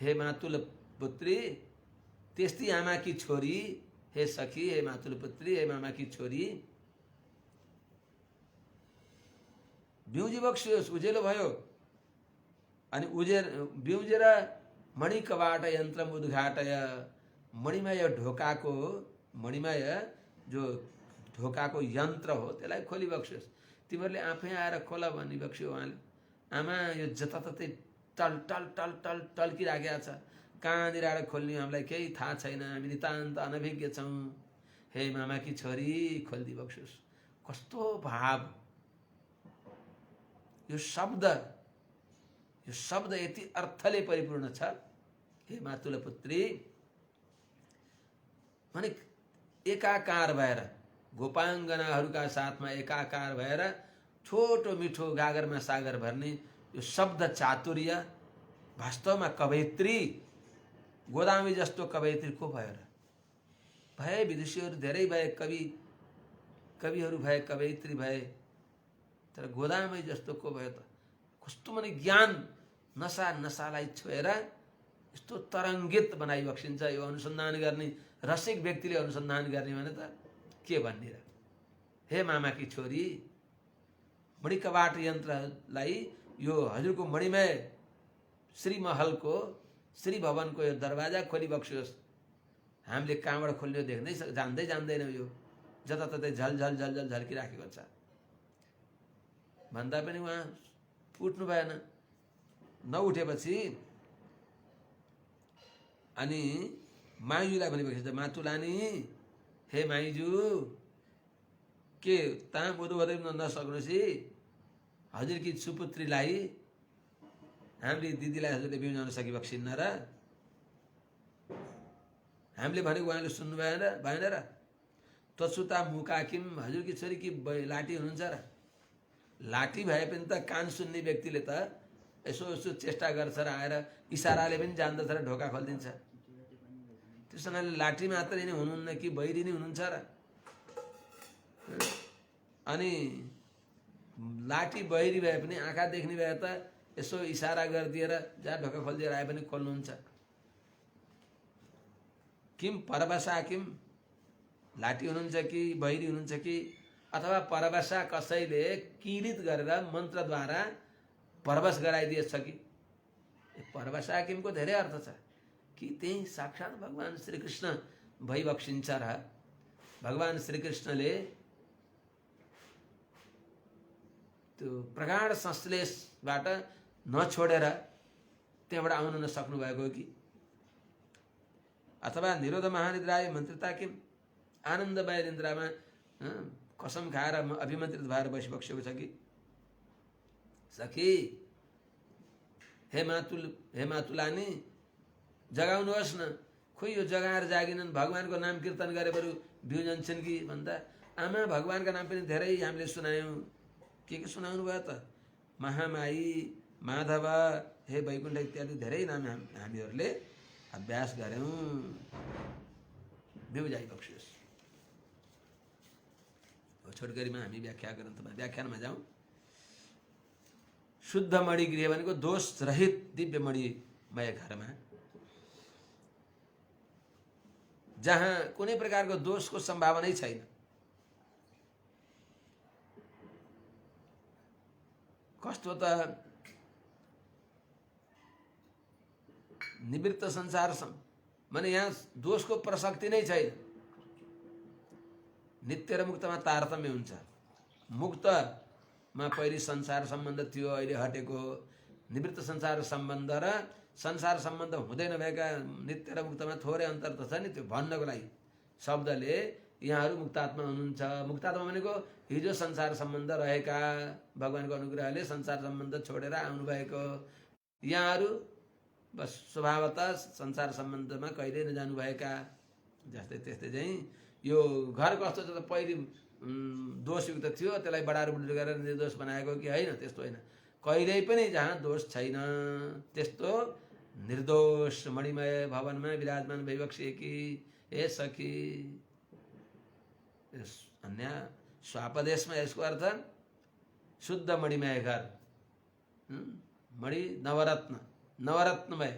हे मातुल पुत्री, त्यस्ती आमाकी छोरी, हे सखी, हे मातुल पुत्री, हे मामाकी छोरी बिउजी बक्सियोस्, उजेलो भयो। अनि बिउजेर मणि कवाट यन्त्रम उद्घाटय, मणिमय ढोकाको, मणिमय जो ढोकाको यन्त्र हो त्यसलाई खोली बक्सियोस्। तिमीहरूले आफै आएर खोला भनी बक्स्यो उहाँले। आमा यो जताततै टल टल टल टल टल्किराखेको छ, कहाँनिर आएर खोल्ने हामीलाई केही थाहा छैन, हामी नितान्त अनभिज्ञ छौँ। हे मामाकी छोरी खोलिदिई बक्स्योस्। कस्तो भाव! यो शब्द यति अर्थले परिपूर्ण छ। हे मातुल पुत्री भने एकाकार भएर गोपाङ्गनाहरूका साथमा एकाकार भएर छोटो मिठो गागरमा सागर भर्ने यो शब्द चातुर्य वास्तवमा कवयित्री गोदामी जस्तो कवयित्री को भयो र? भए विदुषीहरू धेरै भए, कविहरू भए, कवयित्री भए, तर गोदामी जस्तो को भयो त? कस्तो माने ज्ञान नसालाई छोएर यस्तो तरङ्गित बनाइ बक्सिन्छ। यो अनुसन्धान गर्ने रसिक व्यक्तिले अनुसन्धान गर्ने भने त के भन्ने र? हे मामाकी छोरी, मणिकवाट यन्त्रलाई यो हजुरको मणिमय श्रीमहलको, श्री भवनको यो दरवाजा खोली बक्सियोस्। हामीले कहाँबाट खोल्ने देख्दै जान्दैनौँ। यो जताततै झल झल्किराखेको छ भन्दा पनि उहाँ उठ्नु भएन। नउठेपछि अनि माइजूलाई भनेपछि मातुलानी, हे माइजू के ताम उदो नसक्नुहोस् हजुरकी सुपुत्रीलाई, हामीले दिदीलाई हजुरले बिउजाउन सकिबक्सिन्न र? हामीले भनेको उहाँले सुन्नु भएन र? तसुता मुकाकिम, हजुरकी छोरी कि लाटी हुनुहुन्छ र? लाठी भए पनि त कान सुन्ने व्यक्तिले त यसो चेष्टा गर्छ र आएर इसाराले पनि जान्दछ र ढोका खोलिदिन्छ। त्यसो हुनाले लाठी मात्रै नै हुनुहुन्न कि बहिरी नै हुनुहुन्छ र? अनि लाठी बहिरी भए पनि आँखा देख्ने भए त यसो इसारा गरिदिएर जहाँ ढोका खोलिदिएर आए पनि खोल्नुहुन्छ। किम परवशा, किम लाठी हुनुहुन्छ कि बहिरी हुनुहुन्छ कि, अथवा परवशा कसैले किलित गरेर मन्त्रद्वारा परवश गराइदिएछ कि? परवशा किमको धेरै अर्थ छ कि त्यही साक्षात् भगवान श्रीकृष्ण भइबक्सिन्छ र भगवान श्रीकृष्णले त्यो प्रगाढ संश्लेषबाट नछोडेर त्यहाँबाट आउन नसक्नु भएको हो कि? अथवा निरोध महानिद्राय मन्त्रिता किम, आनन्दमय निन्द्रामा कसम खाएर अभिमन्त्रित भएर बसिबक्सेको छ कि? सखी, हे मातुलानी जगाउनुहोस् न। खोइ यो जगाएर जागिनन्, भगवानको नाम कीर्तन गरे बरु बिउ जान्छन् कि भन्दा आमा भगवानका नाम पनि धेरै हामीले सुनायौँ। के सुनाउनु भयो त? महामाई, माधव, हे वैकुण्ठ इत्यादि धेरै नाम हामीहरूले अभ्यास गऱ्यौँ। बिउ जाइबक्सियोस्। छोटकरीमा हामी व्याख्यानमा जाउँ। शुद्ध मणि गृह भनेको दोष रहित दिव्य मणिमय घरमा, जहाँ कुनै प्रकारको दोषको सम्भावनै छैन। कस्तो त निवृत्त संसार माने यहाँ दोषको प्रसक्ति नै छैन। नित्य र मुक्तमा तारतम्य हुन्छ। मुक्तमा पहिले संसार सम्बन्ध थियो, अहिले हटेको। निवृत्त संसार सम्बन्ध र संसार सम्बन्ध हुँदै नभएका नित्य र मुक्तमा थोरै अन्तर त छ नि। त्यो भन्नको लागि शब्दले यहाँहरू मुक्तात्मा हुनुहुन्छ। मुक्तात्मा भनेको हिजो संसार सम्बन्ध रहेका, भगवानको अनुग्रहले संसार सम्बन्ध छोडेर आउनुभएको। यहाँहरू बस स्वभावतः संसार सम्बन्धमा कहिल्यै नजानुभएका। जस्तै त्यस्तै चाहिँ यो घर कस्तो छ त, पहिले दोषयुक्त थियो, त्यसलाई बढाएर बुढी गरेर निर्दोष बनाएको कि होइन? त्यस्तो होइन। कहिल्यै पनि जहाँ दोष छैन त्यस्तो निर्दोष मणिमय भवनमा विराजमान भइबक्सिएकी हे सखी। अन्य स्वापदेशमा यसको अर्थ शुद्ध मणिमय घर। मणि नवरत्नमय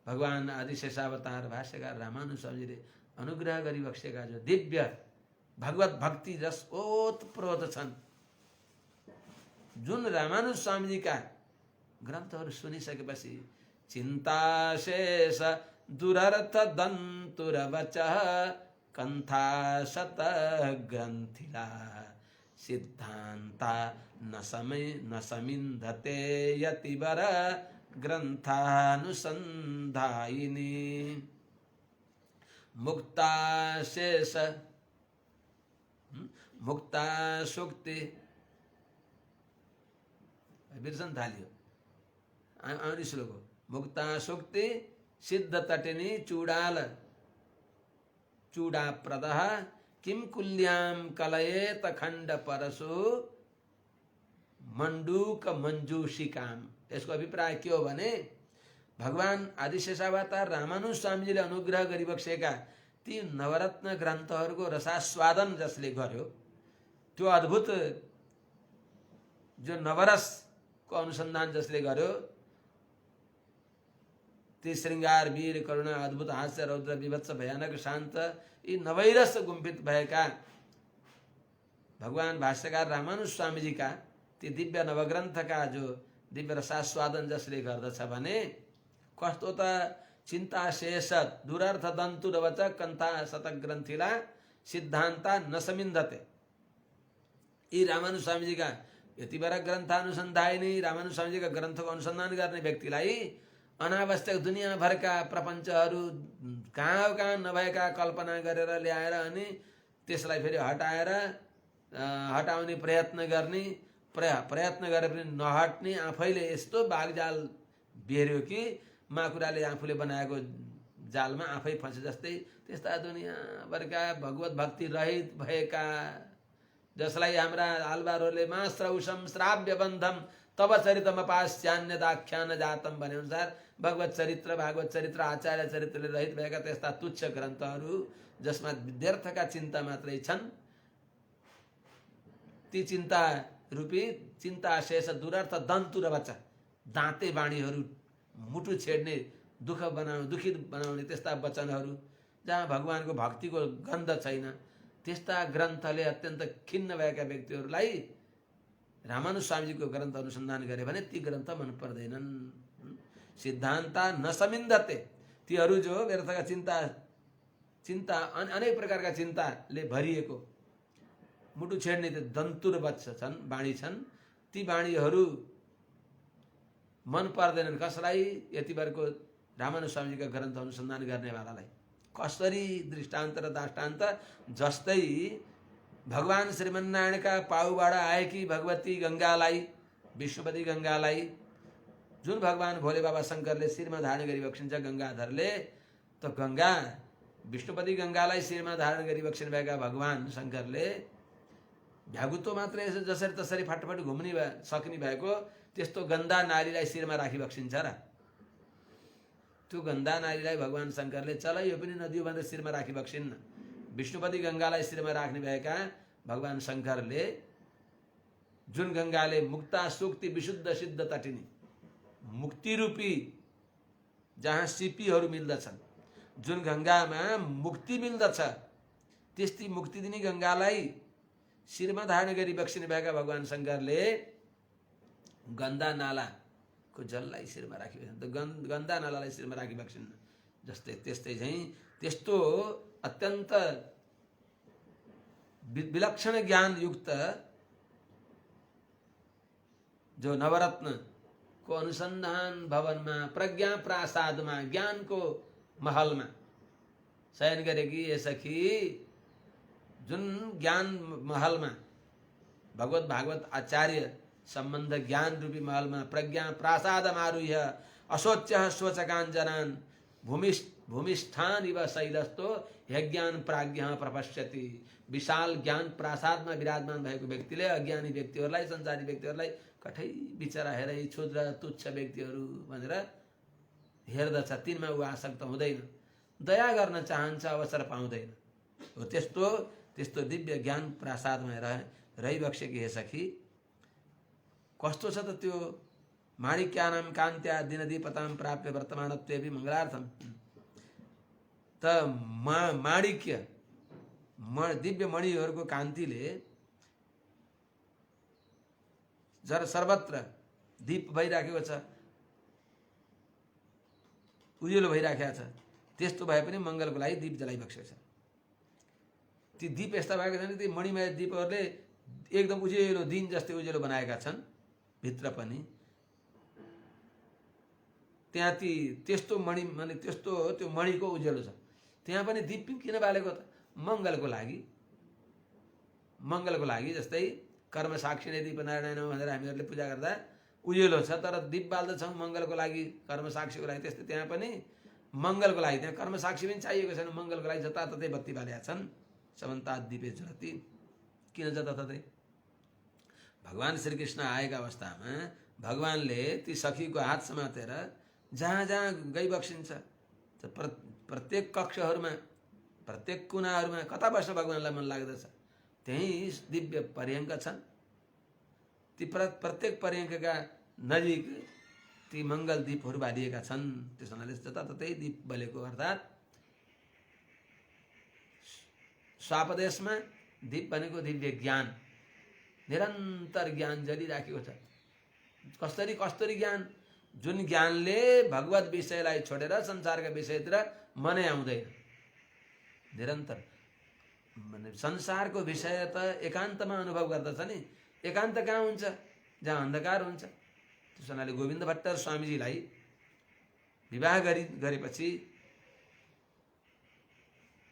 भगवान आदिशेषावतार भाष्यकार रामानुज स्वामीले अनुग्रह गरिबक्सेका जो दिव्य भगवत भक्ति रस ओतप्रोत छन्, जुन रामानुज स्वामीजीका ग्रन्थहरू सुनिसकेपछि चिन्ताशेष दुरर्थ दन्तुरवचः कन्था शत ग्रन्थिला सिद्धान्ता न समिन्धते यतिवर ग्रन्थानुसन्धायिनी मुक्ताशेष मुक्ता सुक्ति बिर्सन थालियो। आउने श्लोक हो। मुक्ता सुक्ति सिद्ध तटिनी चूडाल चूडाप्रदः किम कुल्याम कलयेत खण्ड परशु मंडूक मंजूषिकाम। यसको अभिप्राय के हो भने भगवान आदिशेषावतार रामानुज स्वामीजीले अनुग्रह गरिबक्सेका ती नवरत्न ग्रन्थहरूको रसास्वादन जसले गर्यो, त्यो अद्भुत जो नवरसको अनुसन्धान जसले गर्यो, ती श्रृंगार वीर करुणा अद्भुत हास्य रौद्र विभत्स भयानक शान्त यी नवैरस गुम्फित भएका भगवान भाष्यकार रामानुज स्वामीजीका ती दिव्य नवग्रन्थका जो दिव्य रसास्वादन जसले गर्दछ भने कस्तो त चिन्ता शेष दुरर्थ दन्तु रवच कन्था शतग्रन्थिला सिद्धान्ता नसमिन्दते। यी रामानुज स्वामीजीका यति बेला ग्रन्थानुसन्धायिनी रामानुज स्वामीजीका ग्रन्थको अनुसन्धान गर्ने व्यक्तिलाई अनावश्यक दुनियाँभरका प्रपञ्चहरू कहाँ नभएका कल्पना गरेर ल्याएर अनि त्यसलाई फेरि हटाउने प्रयत्न गर्ने, प्रयत्न गरे पनि नहट्ने, आफैले यस्तो बागजाल बेर्यो कि माकुराले आफूले बनाएको जालमा आफै फँसे जस्तै त्यस्ता दुनियाँभरका भगवत भक्ति रहित भएका, जसलाई हाम्रा आलवारहरूले माश्रौषम श्राव्य बन्धम तब चरितमपास्यान्य दाख्यान जातम भने अनुसार भागवत चरित्र आचार्य चरित्रले रहित भएका त्यस्ता तुच्छ ग्रन्थहरू जसमा व्यर्थका चिन्ता मात्रै छन्, ती चिन्ता रूपी चिन्ता शेष दुरर्थ दन्तु र बच्चा दाँते बाणीहरू मुटु छेड्ने दुखित बनाउने त्यस्ता वचनहरू जहाँ भगवानको भक्तिको गन्ध छैन, त्यस्ता ग्रन्थले अत्यन्त खिन्न भएका व्यक्तिहरूलाई रामानुज स्वामीजीको ग्रन्थ अनुसन्धान गरे भने ती ग्रन्थ मन पर्दैनन्। सिद्धान्ता नसमिन्दते, तीहरू जो व्यर्थका चिन्ता अनेक प्रकारका चिन्ताले भरिएको मुटु छेड्ने दन्तुर वत्स छन्, बाणी छन्, ती वाणीहरू मन पर्दैनन् कसलाई? यति बेरको रामानुज स्वामीजीका ग्रन्थ अनुसन्धान गर्नेवालालाई। कसरी दृष्टान्त र दाष्टान्त जस्तै भगवान श्रीमन्नारायणका पाउबाट आएकी भगवती गङ्गालाई, विष्णुपति गङ्गालाई जुन भगवान भोले बाबा शङ्करले शिरमा धारण गरी बक्सिन्छ गङ्गाधरले, त गङ्गा विष्णुपति गङ्गालाई शिरमा धारण गरी बक्सिनु भएका भगवान शङ्करले भ्यागुतो मात्रै जसरी तसरी फटफट घुम्ने सक्ने भएको त्यस्तो गन्दा नारीलाई शिरमा राखी बक्सिन्छ र? त्यो गन्दा नारीलाई भगवान शङ्करले चल यो पनि नदियो भनेर शिरमा राखी बक्सिन्न। विष्णुपति गङ्गालाई शिरमा राख्ने भएका भगवान शङ्करले जुन गङ्गाले मुक्ता सुक्ति विशुद्ध सिद्ध तटिनी मुक्ति रूपी जहाँ सिपीहरू मिल्दछन्, जुन गङ्गामा मुक्ति मिल्दछ, त्यस्ती मुक्ति दिने गङ्गालाई शिरमा धारण गरी बक्सिनु भएका भगवान शङ्करले गन्दा नालाको जललाई शिरमा राखी गन्दा नालालाई शिरमा राखी बक्सिन्न। जस्तै त्यस्तै चाहिँ त्यस्तो अत्यन्त विलक्षण ज्ञान युक्त जो नवरत्न को अनुसन्धान भवनमा प्रज्ञा प्रासादमा ज्ञानको महलमा शयन गरेकी ये सखी, जुन ज्ञान महलमा भगवत भागवत आचार्य सम्बन्ध ज्ञान रूपी महलमा प्रज्ञा प्रासाद आरुह्य अशोच्य शोचकाञ्जनान् भूमिष्ठान इव शैलस्तो यज्ञान प्राज्ञ प्रपश्यति। विशाल ज्ञान प्रासादमा विराजमान भएको व्यक्तिले अज्ञानी व्यक्तिहरूलाई, संसारी व्यक्तिहरूलाई कठै बिचरा हेरै क्षुद्र तुच्छ व्यक्तिहरू भनेर हेर्दछ, तिनमा ऊ आसक्त हुँदैन, दया गर्न चाहन्छ, अवसर पाउँदैन। हो त्यस्तो दिव्य ज्ञान प्रासादमा रहिबक्सेकी हे सखी, कस्तो छ त त्यो माणिक्यानां कान्त्या दिनदीपतां प्राप्य वर्तमानत्वेपि मङ्गलार्थम। त माणिक्य दिव्य मणिहरूको कान्तिले सर्वत्र दीप भइराखेको छ, उज्यालो भइराखेको छ, त्यस्तो भए पनि मङ्गलको लागि दीप जलाइबक्सेको छ। ती दीप यस्ता भएका छन्, ती मणिमय दीपहरूले एकदम उज्यालो दिन जस्तै उज्यालो बनाएका छन्। भित्र पनि त्यहाँ त्यस्तो मणि माने त्यस्तो त्यो मणिको उज्यालो छ। त्यहाँ पनि दीप किन बालेको त? मङ्गलको लागि। जस्तै कर्म साक्षी नै दीप नारायण भनेर हामीहरूले पूजा गर्दा उज्यालो छ, तर दीप बाल्दछौँ मङ्गलको लागि, कर्म साक्षीको लागि। त्यस्तै त्यहाँ पनि मङ्गलको लागि, त्यहाँ कर्म साक्षी पनि चाहिएको छैन, मङ्गलको लागि जताततै बत्ती बालेका छन्। समन्तात दीपे ज्योति, किन जताततै? भगवान श्रीकृष्ण आएका अवस्थामा भगवानले ती सखीको हात समातेर जहाँ जहाँ गइबक्सिन्छ, प्रत्येक कक्षहरूमा, प्रत्येक कुनाहरूमा कता बस्न भगवानलाई मन लाग्दछ, त्यही दिव्य पर्यङ्क छन्। ती प्रत्येक पर्यङ्कका नजिक ती मङ्गल दीपहरू बालिएका छन्। त्यस हुनाले जताततै दीप बलेको, अर्थात् स्वापदेशमा दीप भनेको दिव्य ज्ञान, निरन्तर ज्ञान जलिराखेको छ। कसरी ज्ञान? जुन ज्ञानले भगवत विषयलाई छोडेर संसारका विषयतिर मनै आउँदैन। निरन्तर संसारको विषय त एकान्तमा अनुभव गर्दछ नि, एकान्त कहाँ हुन्छ? जहाँ अन्धकार हुन्छ। त्यस हुनाले गोविन्द भट्टर स्वामीजीलाई विवाह गरेपछि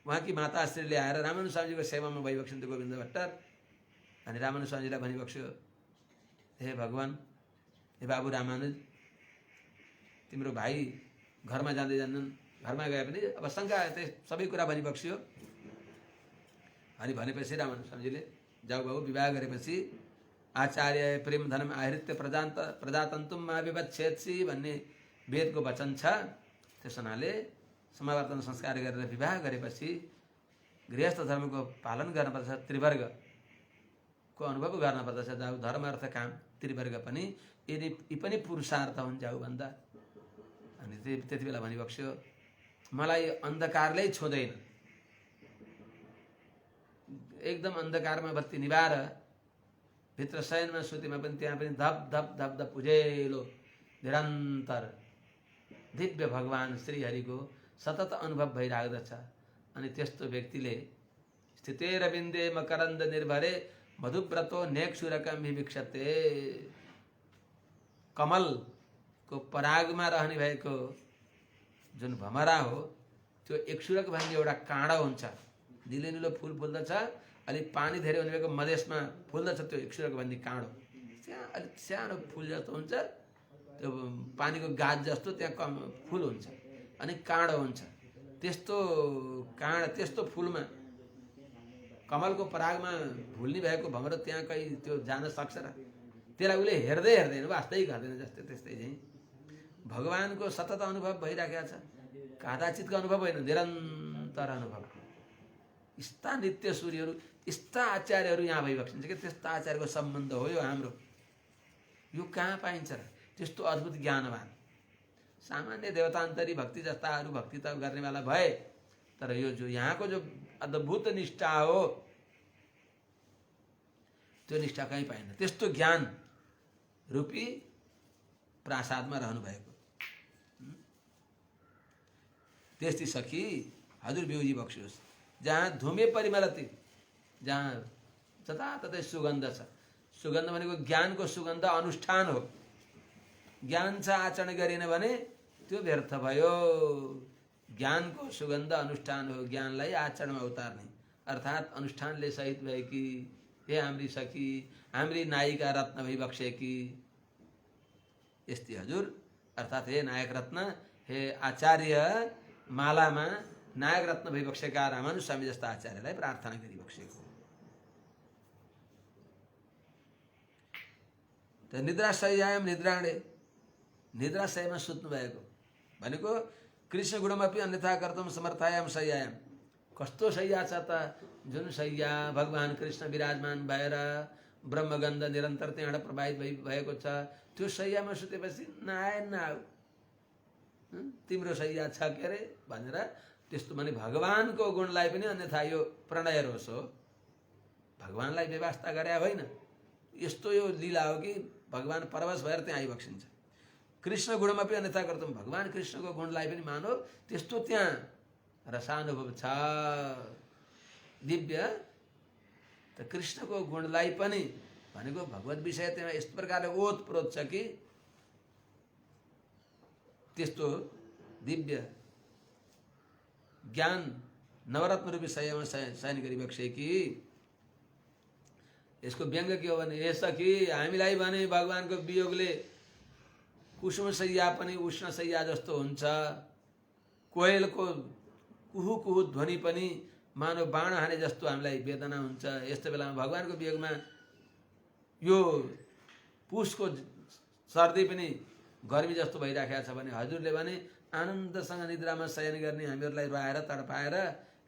उहाँकी माताश्रीले आएर रामानुज स्वामीजीको सेवामा भइबक्सिन्थ्यो गोविन्द भट्टर। अनि रामानुज स्वामीजीलाई भनिबक्स्यो, हे भगवान, हे बाबु रामानुज, तिम्रो भाइ घरमा जाँदै जान्नन्, घरमा गए पनि अब शङ्का सबै कुरा भनिबक्स्यो। अनि भनेपछि रामानुज स्वामीजीले जाऊ बाबु, विवाह गरेपछि आचार्य प्रेम धनम आहृत्य प्रजातन्तुम मा विवच्छेत्सि भन्ने वेदको वचन छ। त्यस हुनाले समावर्तन संस्कार गरेर विवाह गरेपछि गृहस्थ धर्मको पालन गर्नुपर्छ, त्रिवर्गको अनुभव गर्नुपर्दछ। जाऊ, धर्म अर्थ काम त्रिवर्ग पनि यी पनि पुरुषार्थ हुन् जाऊ भन्दा। अनि त्यति बेला भनिबक्स्यो, मलाई अन्धकारले छुँदैन, एकदम अन्धकारमा बत्ती निभाएर भित्र शयनमा सुतेमा पनि त्यहाँ पनि धप धप धप धप उज्यालो निरन्तर दिव्य भगवान श्रीहरिको सतत अनुभव भइराख्दछ। अनि त्यस्तो व्यक्तिले स्थितेरविन्दे मकरन्द निर्भरे मधुव्रतो नेक्षुरकम विभिक्षते। कमलको परागमा रहने भएको जुन भमरा हो त्यो एकसुरक भन्ने एउटा काँडा हुन्छ। निलो निलो फुल फुल्दछ, अलिक पानी धेरै हुने भएको मधेसमा फुल्दछ त्यो एकसुरक भन्ने काँडो। त्यहाँ अलिक सानो फुल जस्तो हुन्छ, त्यो पानीको गाज जस्तो त्यहाँ कम फुल हुन्छ अनि काँडो हुन्छ। त्यस्तो फुलमा कमलको परागमा भुल्ने भएको भमरो त्यहाँ कहीँ त्यो जान सक्छ र? त्यसलाई उसले हेर्दै हेर्दैन, वास्तै गर्दैन। जस्तै त्यस्तै चाहिँ भगवानको सतत अनुभव भइराखेको छ, कदाचितको अनुभव होइन, निरन्तर अनुभव। यस्ता नित्य सूर्यहरू, यस्ता आचार्यहरू यहाँ भइबक्सिन्छ कि त्यस्ता आचार्यको सम्बन्ध हो यो हाम्रो। यो कहाँ पाइन्छ र? त्यस्तो अद्भुत ज्ञानवान सामान्य देवतान्तरी भक्ति जस्ताहरू भक्ति त गर्नेवाला भए, तर यो जो यहाँको जो अद्भुत निष्ठा हो त्यो निष्ठा कहीँ पाइन्न। त्यस्तो ज्ञान रूपी प्रासादमा रहनु भएको त्यस्ती सखी हजुर बेहुजी बक्सियोस्। जहाँ धुमे परिमलती, जहाँ जताततै सुगन्ध छ। सुगन्ध भनेको ज्ञानको सुगन्ध अनुष्ठान हो। ज्ञान छ आचरण गरेन भने त्यो व्यर्थ भयो। ज्ञानको सुगन्ध अनुष्ठान हो, ज्ञानलाई आचरणमा उतार्ने अर्थात् अनुष्ठानले सहित भएकी हे हाम्री सखी, हाम्री नायिका रत्न भइबक्सेकी यस्ती हजुर, अर्थात् हे नायक रत्न, हे आचार्य मालामा नायक रत्न भइबक्सेका रामानुज स्वामी जस्ता आचार्यलाई प्रार्थना गरिबक्सेको। त निद्राशय्यायाम निद्राणे, निद्राशयमा सुत्नु भएको भनेको कृष्ण गुणमपि अन्यथा कर्तुम समर्थायाम शय्यायाम। कस्तो शय्या छ त? जुन शय्या भगवान कृष्ण विराजमान भएर ब्रह्मगन्ध निरन्तर त्यहाँबाट प्रवाहित भएको छ, त्यो शय्यामा सुतेपछि नआएन आऊ तिम्रो शय्या छ के अरे भनेर त्यस्तो। भने भगवानको गुणलाई पनि अन्यथा यो प्रणय रोष हो, भगवानलाई व्यवस्था गरे होइन। यस्तो यो लीला हो कि भगवान परवश भएर त्यहाँ आइबक्सिन्छ। कृष्ण गुणमपि अन्यथा कर्तुम, भगवान कृष्णको गुणलाई पनि मानो, त्यस्तो त्यहाँ रसानुभव छ दिव्य। त कृष्णको गुणलाई पनि भनेको भगवत विषय त्यहाँ यस्तो प्रकारले ओतप्रोत छ कि त्यस्तो दिव्य ज्ञान नवरत्न रूपी शय्यामा शयन गरिबक्सेकी। यसको व्यङ्ग के हो भने, हे सखी हामीलाई भने भगवानको वियोगले कुसुम शय्या पनि उष्ण शय्या जस्तो हुन्छ। कोयलको कुहु कुहु ध्वनि पनि मानव बाण हाने जस्तो हामीलाई वेदना हुन्छ। यस्तो बेलामा भगवानको वियोगमा यो पुसको सर्दी पनि गर्मी जस्तो भइराखेको छ भने हजुरले भने आनन्दसँग निद्रामा शयन गर्ने हामीहरूलाई रुवाएर तडपाएर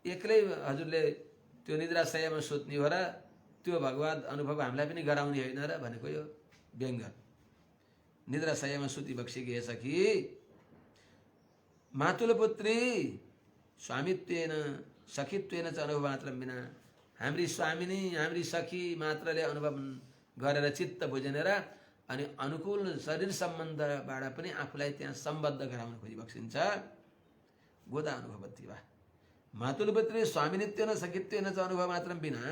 एक्लै हजुरले त्यो निद्रा शय्यामा सुत्ने हो र त्यो भगवत अनुभव हामीलाई पनि गराउने होइन र भनेको यो व्यङ्ग। निद्रा शय्यामा सुति बक्सेकी हे सखी, मातुलपुत्री स्वामित्वेन सखित्वेन च अनुभव मात्र बिना, हाम्री स्वामिनी हाम्री सखी मात्रले अनुभव गरेर चित्त बुझेर अनि अनुकूल शरीर सम्बन्धबाट पनि आफूलाई त्यहाँ सम्बद्ध गराउन खोजिबक्सिन्छ। गोदा अनुभवती वा मातुलपुत्री स्वामिनित्वेन सखित्वेन च अनुभव मात्र बिना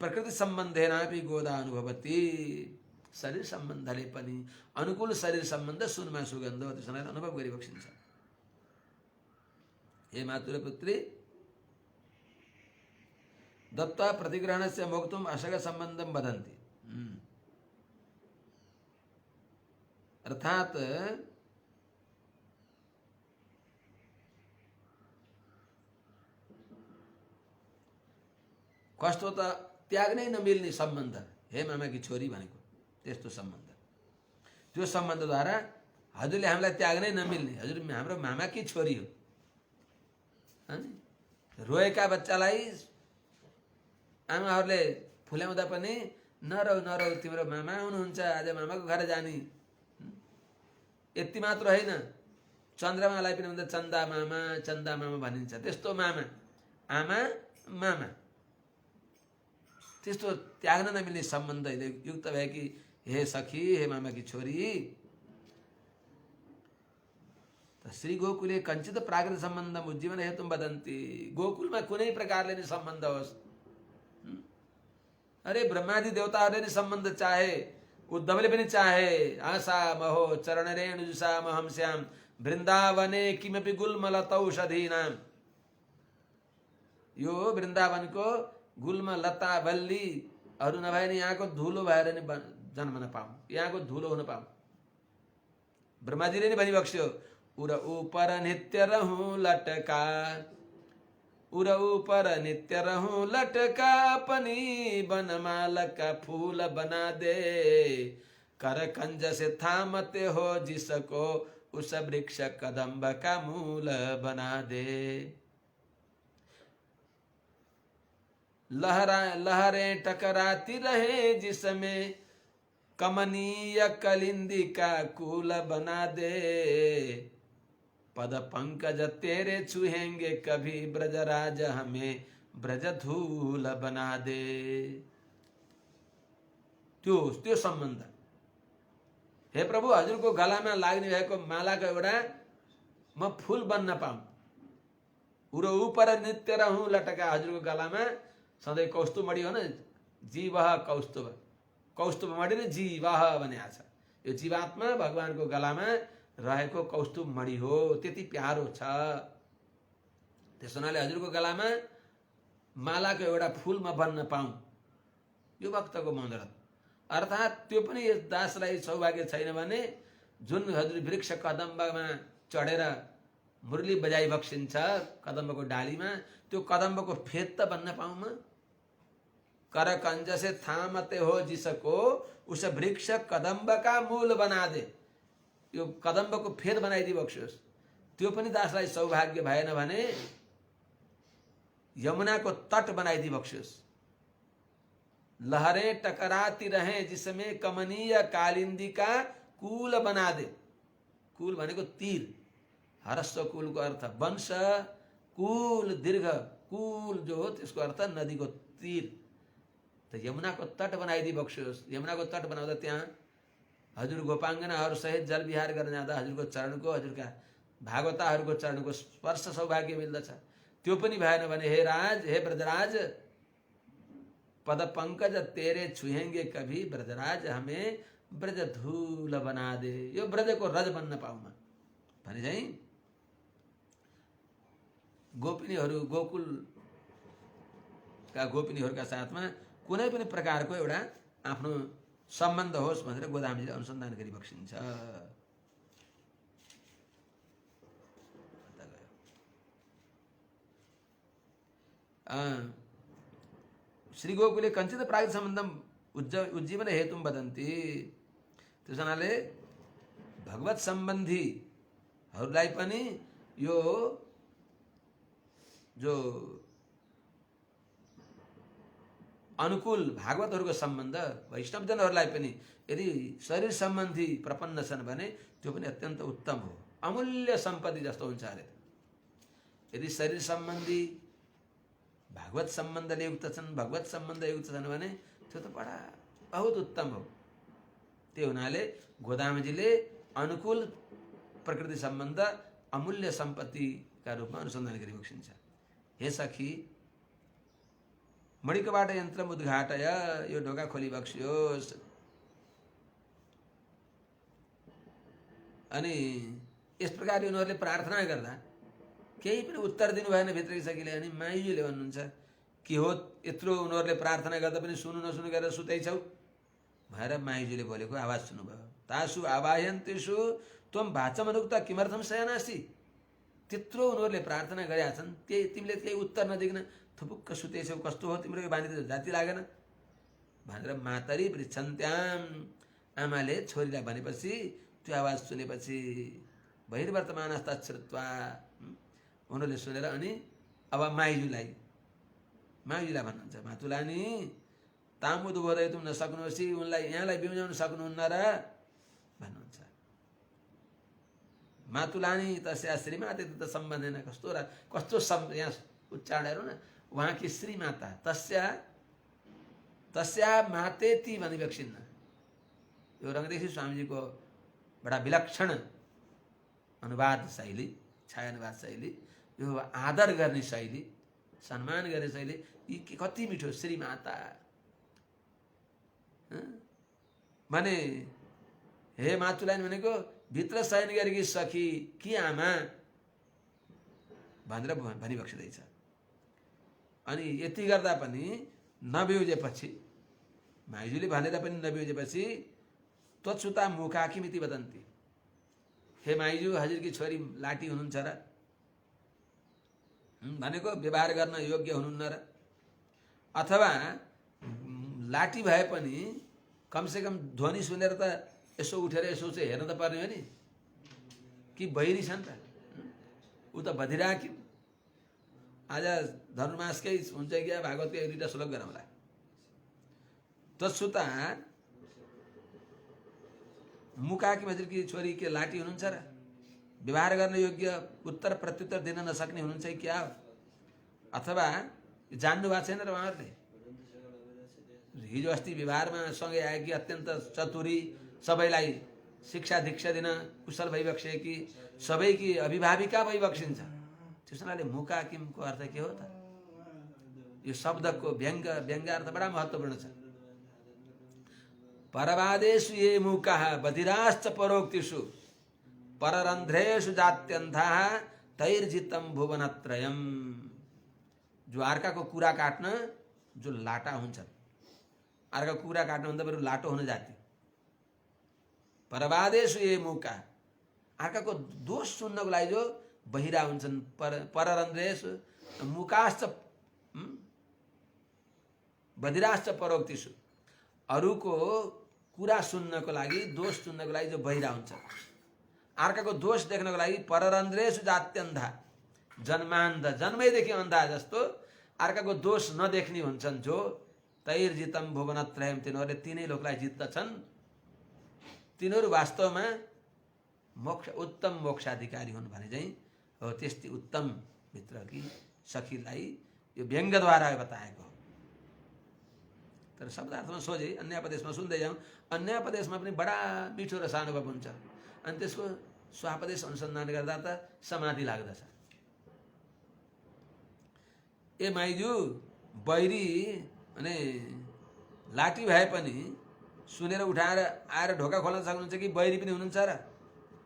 प्रकृति सम्बन्धेनापि गोदा अनुभवती। शरीर सम्बन्धले पनि अनुकूल शरीर सम्बन्ध सुनमा सुगन्ध हो, त्यसलाई अनुभव गरिबक्सिन्छ। हे मातुलपुत्री दत्त्वा प्रतिग्रहणस्य मोक्तुम् अशग सम्बन्धं वदन्ति। अर्थात् कस्तो त त्याग्नै नमिल्ने सम्बन्ध, हे मामाकी छोरी भनेको त्यस्तो सम्बन्ध। त्यो सम्बन्धद्वारा हजुरले हामीलाई त्याग्नै नमिल्ने, हजुर हाम्रो मामाकी छोरी हो। रोएका बच्चालाई आमाहरूले फुल्याउँदा पनि नरौ नरौ तिम्रो मामा हुनुहुन्छ, आज मामाको घर जाने। यति मात्र होइन, चन्द्रमालाई पनि भन्छ चन्दा मामा भनिन्छ। त्यस्तो मामा, आमा मामा, त्यस्तो त्याग्न नमिल्ने सम्बन्धले युक्त भए कि हे सखी, हे मामाकी छोरी, श्री गोकुले कञ्चित प्राकृत सम्बन्धम उज्जीवन हेतुम वदन्ति। गोकुलमा कुनै प्रकारले नै सम्बन्ध होस्, अरे ब्रह्मादि देवताहरूले नि सम्बन्ध चाहे, उद्धवले पनि चाहे। आशा महो चरण रेणुजुषा महम श्याम वृन्दावने किमपि गुल्मलतौषधीनाम। यो वृन्दावनको गुल्म लता बल्ली अरू नभए नि यहाँको धुलो भएर नि जन्म नपाऊँ, यहाँको धुलो हुन पाऊँ। ब्रह्माजीले नि भनिबक्स्यो, उर ऊपर नित्य रहूं लटका, उर ऊपर नित्य रहूं लटका, अपनी बनमाल का फूल बना दे, कर कंज से थामते हो जिसको, उस वृक्ष कदम्ब का मूल बना दे। लहरें टकराती रहे जिसमें, कमनीय कलिंदी का कूल बना दे, पद पंकज तेरे छुएंगे कभी, ब्रजराज हमें ब्रज धूल बना दे। त्यो सम्बन्ध। हे प्रभु, हजुरको गलामा लाग्ने भएको मालाको एउटा म फूल बन्न पाऊँ। उर ऊपर नित्य रहूं लटका, हजुरको गलामा सधैँ कौस्तुभ मणि हो न, जीवह कौस्तुभ, कौस्तुभ मणि नै जीवह भनेको छ। यो जीवात्मा भगवानको गलामा रहेको कौस्तुभ मणि हो, त्यति प्यारो छ। त्यस हुनाले हजुरको गलामा मालाको एउटा फूल म बन्न पाऊँ, यो भक्तको मनोरथ। अर्थात् त्यो पनि यस दासलाई सौभाग्य छैन भने, जुन हजुर वृक्ष कदम्बमा चढेर मुरली बजाइ बक्सिन्छ कदम्बको डालीमा, त्यो कदम्बको फेद त बन्न पाऊँ म। कर कंज से थामते हो जिसको, उस वृक्ष कदम्ब का मूल बना दे। यो कदम्बको फेद बनाइदिई बक्सियोस्। त्यो पनि दासलाई सौभाग्य भएन भने यमुनाको तट बनाइदिई बक्सियोस्। लहरें टकराती रहे जिसमें, कमनीय कालिंदी का कूल बना दे। कूल भनेको तीर, हरस्व कूलको अर्थ वंश, कूल दीर्घ, कूल जो हो त्यसको अर्थ नदीको तीर। त यमुनाको तट बनाइदिई बक्सियोस्। यमुनाको तट बनाउँदा त्यहाँ हजुर गोपाङ्गनाहरू सहित जल विहार गर्न जाँदा हजुरको चरणको, हजुरका भागवताहरूको चरणको स्पर्श सौभाग्य मिल्दछ। त्यो पनि भएन भने हे राज, हे ब्रजराज, पद पंकज तेरे छुएंगे कभी, ब्रजराज हमें ब्रज धूल बना दे। यो ब्रजको रज बन्न पाऊँ म भने चाहिँ गोपिनीहरू, गोकुलका गोपिनीहरूका साथमा कुनै पनि प्रकारको एउटा आफ्नो सम्बन्ध होस् भनेर गोदामजीले अनुसन्धान गरिबक्सिन्छ। श्री गोकुले कञ्चित प्राकृत सम्बन्धम उज्जीवन हेतुम वदन्ति। त्यस हुनाले भगवत सम्बन्धीहरूलाई पनि यो जो अनुकूल भागवतहरूको सम्बन्ध, वैष्णवजनहरूलाई पनि यदि शरीर सम्बन्धी प्रपन्न छन् भने त्यो पनि अत्यन्त उत्तम हो, अमूल्य सम्पत्ति जस्तो हुन्छ अरे। यदि शरीर सम्बन्धी भागवत सम्बन्धले युक्त छन्, भगवत सम्बन्ध युक्त छन् भने त्यो त बडा बहुत उत्तम हो। त्यो हुनाले गोदामजीले अनुकूल प्रकृति सम्बन्ध अमूल्य सम्पत्तिका रूपमा अनुसन्धान गरिबक्सिन्छ। हे सखी, मणिकबाट यन्त्र उद्घाटय, यो ढोका खोली बक्सियोस्। अनि यस प्रकार उनीहरूले प्रार्थना गर्दा केही पनि उत्तर दिनु भएन भित्रकी सखीले। अनि माइजूले भन्नुहुन्छ, के हो यत्रो उनीहरूले प्रार्थना गर्दा पनि सुनु नसुनु गरेर सुतैछौ भनेर माइजूले बोलेको आवाज सुन्नुभयो। तासु आवाहयन्तिषु त्वं वाचमनुक्ता किमर्थं शयनासि। त्यत्रो उनीहरूले प्रार्थना गरेका छन्, तिमीले केही उत्तर नदिकन थुपुक्क सुतेछौ, कस्तो हो तिम्रो यो बानी त जाति लागेन भनेर मातरी पृच्छन्त्याम। आमाले छोरीलाई भनेपछि, त्यो आवाज सुनेपछि बहिर्वर्तमानस्ता श्रुत्वा, उनीहरूले सुनेर अनि अब माइजूलाई भन्नुहुन्छ, मातुलानी तामुद बोधयितुं न सक्नुहोसी, उनलाई यहाँलाई बिउजाउन सक्नुहुन्न र भन्नुहुन्छ। मातुलानी तस्या श्रीमाते त सम्बन्धेन। कस्तो यहाँ उच्चारण हेर्नु न, उहाँकी श्रीमाता, तस्या मातेति भनिबक्सिन्न। यो रङ्गदेशी स्वामीजीको बडा विलक्षण अनुवाद शैली, छाया अनुवाद शैली, यो आदर गर्ने शैली, सम्मान गर्ने शैली, यी कति मिठो। श्रीमाता, भने हे मातुलाइन भनेको भित्र शयन गरेकी सखी कि आमा भनेर भनिबक्सिँदैछ। अनि यति गर्दा पनि नबिउजेपछि माइजूले भनेर पनि नबिउजेपछि त्वच्छुता मुखा किमिति वदन्ति, हे माइजू हजुरकी छोरी लाटी हुनुहुन्छ र भनेको व्यवहार गर्न योग्य हुनुहुन्न र, अथवा लाटी भए पनि कमसेकम ध्वनि सुनेर त यसो उठेर यसो चाहिँ हेर्न त पर्ने हो नि, कि बहिरी छन् त ऊ त बधिरा कि। आज धनुर्मासकै हुन्छ क्या भागवतकै 2टा श्लोक गरौँला। त्वच्छुता मुकाकी हजुरकी छोरी के लाटी हुनुहुन्छ र, व्यवहार गर्न योग्य उत्तर प्रत्युत्तर दिन नसक्ने हुनुहुन्छ क्या हो, अथवा जान्नु भएको छैन र उहाँहरूले हिजो अस्ति व्यवहारमा सँगै आएकी अत्यन्त चतुरी, सबैलाई शिक्षा दीक्षा दिन कुशल भइबक्सेकी, सबैकी अभिभाविका भइबक्सिन्छ। त्यस हुनाले मुका किमको अर्थ के हो त? यो शब्दको व्यङ्ग्यार्थ बडा महत्त्वपूर्ण छ। परवादेषु ये मुकाः बधिराश्च परोक्तिषु पररन्ध्रेषु जात्यन्ताः तैर्जितं भुवनत्रयम्। जो अर्काको कुरा काट्न जो लाटा हुन्छ, अर्काको कुरा काट्नु भन्दा बरु लाटो हुन जाति। परवादेषु ये मुका, अर्काको दोष सुन्नको लागि जो बहिरा हुन्छन्। पररन्ध्रेषु मुकाश्च बधिराश्च परोक्तिषु, अरूको कुरा सुन्नको लागि दोष सुन्नको लागि जो बहिरा हुन्छ, अर्काको दोष देख्नको लागि पररन्ध्रेषु जात्यन्धा, जन्मान्ध जन्मैदेखि अन्धा जस्तो अर्काको दोष नदेख्ने हुन्छन् जो तैर्जितम भुवनत्रयम्, तिनीहरूले तीनै लोकलाई जित्दछन्। तिनीहरू वास्तवमा मोक्ष उत्तम मोक्षाधिकारी हुन् भने चाहिँ हो। त्यस्तै उत्तम भित्रकी सखीलाई यो व्यङ्ग्यद्वारा बताएको हो। तर शब्दार्थमा सोझै अन्यापदेशमा सुन्दै जाउँ, अन्यापदेशमा पनि बडा मिठो र सानुभव हुन्छ। अनि त्यसको स्वापदेश अनुसन्धान गर्दा त समाधि लाग्दछ। ए माइजू बहिरी भने लाटी भए पनि सुनेर उठाएर आएर ढोका खोल्न सक्नुहुन्छ कि बहिरी पनि हुनुहुन्छ र?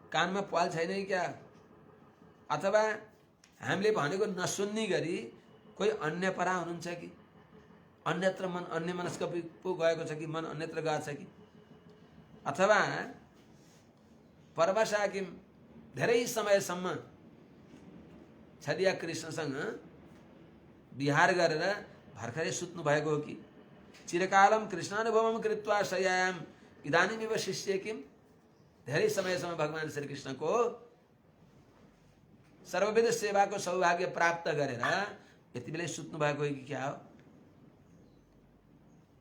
कानमा पाल छैन कि क्या? अथवा हामीले भनेको नसुन्ने गरी कोही अन्य परा हुनुहुन्छ कि? अन्यत्र मन अन्य मनस्क पो गएको छ कि मन अन्यत्र गएको छ कि? अथवा परवशा किम धेरै समयसम्म छदिया कृष्णसँग विहार गरेर भर्खरै सुत्नु भएको हो कि? चिरकालम कृष्णानुभवम कृत्वा शय्यायाम इदानीमेव शिष्ये किम, धेरै समयसम्म भगवान श्री कृष्णको सर्वविध सेवाको सौभाग्य प्राप्त गरेर यति बेलै सुत्नु भएको हो कि क्या हो?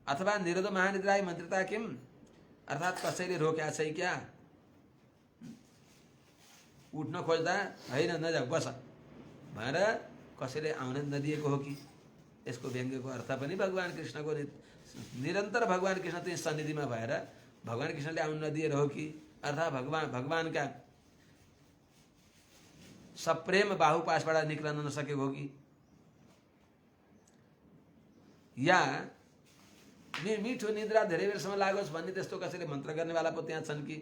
अथवा निरोध महानिद्राय मन्त्रिता किम, अर्थात् कसैले रोक्या छ क्या? उठ्न खोज्दा होइन नजाऊ बस भनेर कसैले आउन नदिएको हो कि? यसको व्यङ्ग्यको अर्थ पनि भगवान कृष्णको निरन्तर भगवान कृष्ण त्यही सन्निधिमा भएर भगवान कृष्णले आउन नदिएर हो कि? अर्थात् भगवानका सप्रेम बाहुपासबाट निक्लन नसकेको हो कि? या मिठो निद्रा धेरै बेरसम्म लागोस् भन्ने त्यस्तो कसैले मन्त्र गर्नेवाला पो त्यहाँ छन् कि?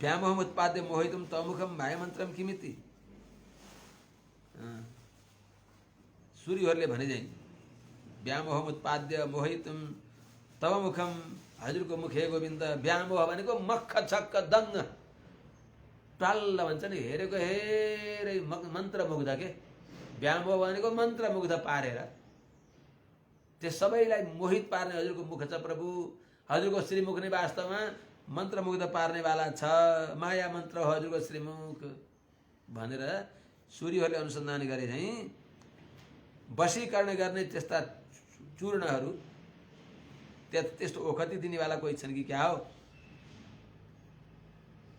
व्यामोहम उत्पाद्य मोहितुम तमुखम मायामन्त्रम किमिति, सूर्यहरूले भने चाहिँ व्यामोहम उत्पाद्य मोहितुम तव मुखम, हजुरको मुख हे गोविन्द। व्यामोह भनेको मक्ख छक्क दङ्ग टल्ल भन्छ नि, हेरेको हेरे मन्त्रमुग्ध के। व्यामोह भनेको मन्त्रमुग्ध पारेर त्यो सबैलाई मोहित पार्ने हजुरको मुख छ प्रभु। हजुरको श्रीमुख नै वास्तवमा मन्त्रमुग्ध पार्नेवाला छ, माया मन्त्र हो हजुरको श्रीमुख भनेर सूर्यहरूले अनुसन्धान गरे चाहिँ वशीकरण गर्ने त्यस्ता चूर्णहरू त्यस्तो ओखती दिनेवाला कोही छन् कि क्या हो?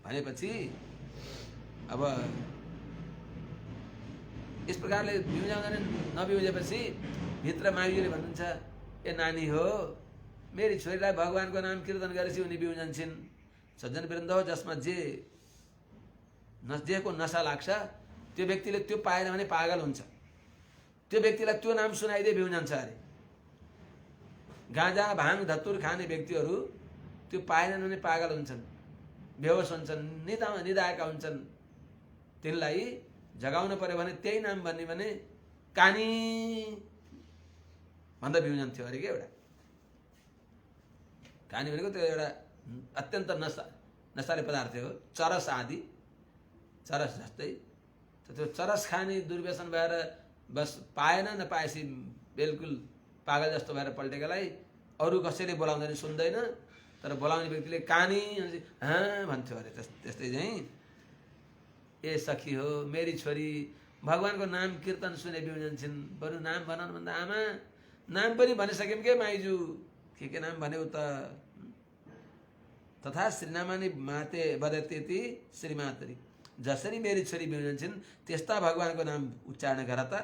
भनेपछि अब यस प्रकारले बिउजाउँदैन। नबिउजेपछि भित्र माइजूले भन्नुहुन्छ, ए नानी हो, मेरी छोरीलाई भगवानको नाम कीर्तन गरेपछि उनी बिउजन्छन्। सज्जन वृन्द हो जसमा जेको नशा लाग्छ त्यो व्यक्तिले त्यो पाएन भने पागल हुन्छ। त्यो व्यक्तिलाई त्यो नाम सुनाइदिए बिउजन्छ अरे। गाँजा भाङ धतुर खाने व्यक्तिहरू त्यो पाएनन् भने पागल हुन्छन्, बेहोस हुन्छन्, निदाएका हुन्छन्। तिनलाई जगाउन पर्यो भने त्यही नाम भन्ने भने कानी भन्दा बिउजन थियो अरे के एउटा। कानी भनेको त्यो एउटा अत्यन्त नशाले पदार्थ हो, चरस आदि, चरस जस्तै। त्यो चरस खाने दुर्व्यसन भएर बस पाएन, नपाएपछि बिल्कुल पागल जस्तो भएर पल्टेकालाई अरू कसैले बोलाउँदैन सुन्दैन, तर बोलाउने व्यक्तिले कानी हाँ भन्थ्यो अरे। त्यस्तै चाहिँ ए सखी हो मेरी छोरी, भगवानको नाम कीर्तन सुने बिउजन छिन्, बरु नाम भनौँ भन्दा आमा नाम पनि भनिसक्यौँ के माइजू, के नाम भन्यौ त। तथा श्रीनामानी माते बदत्यति श्रीमातरी, जसरी मेरी छोरी बिउजन छिन् त्यस्ता भगवानको नाम उच्चारण गर त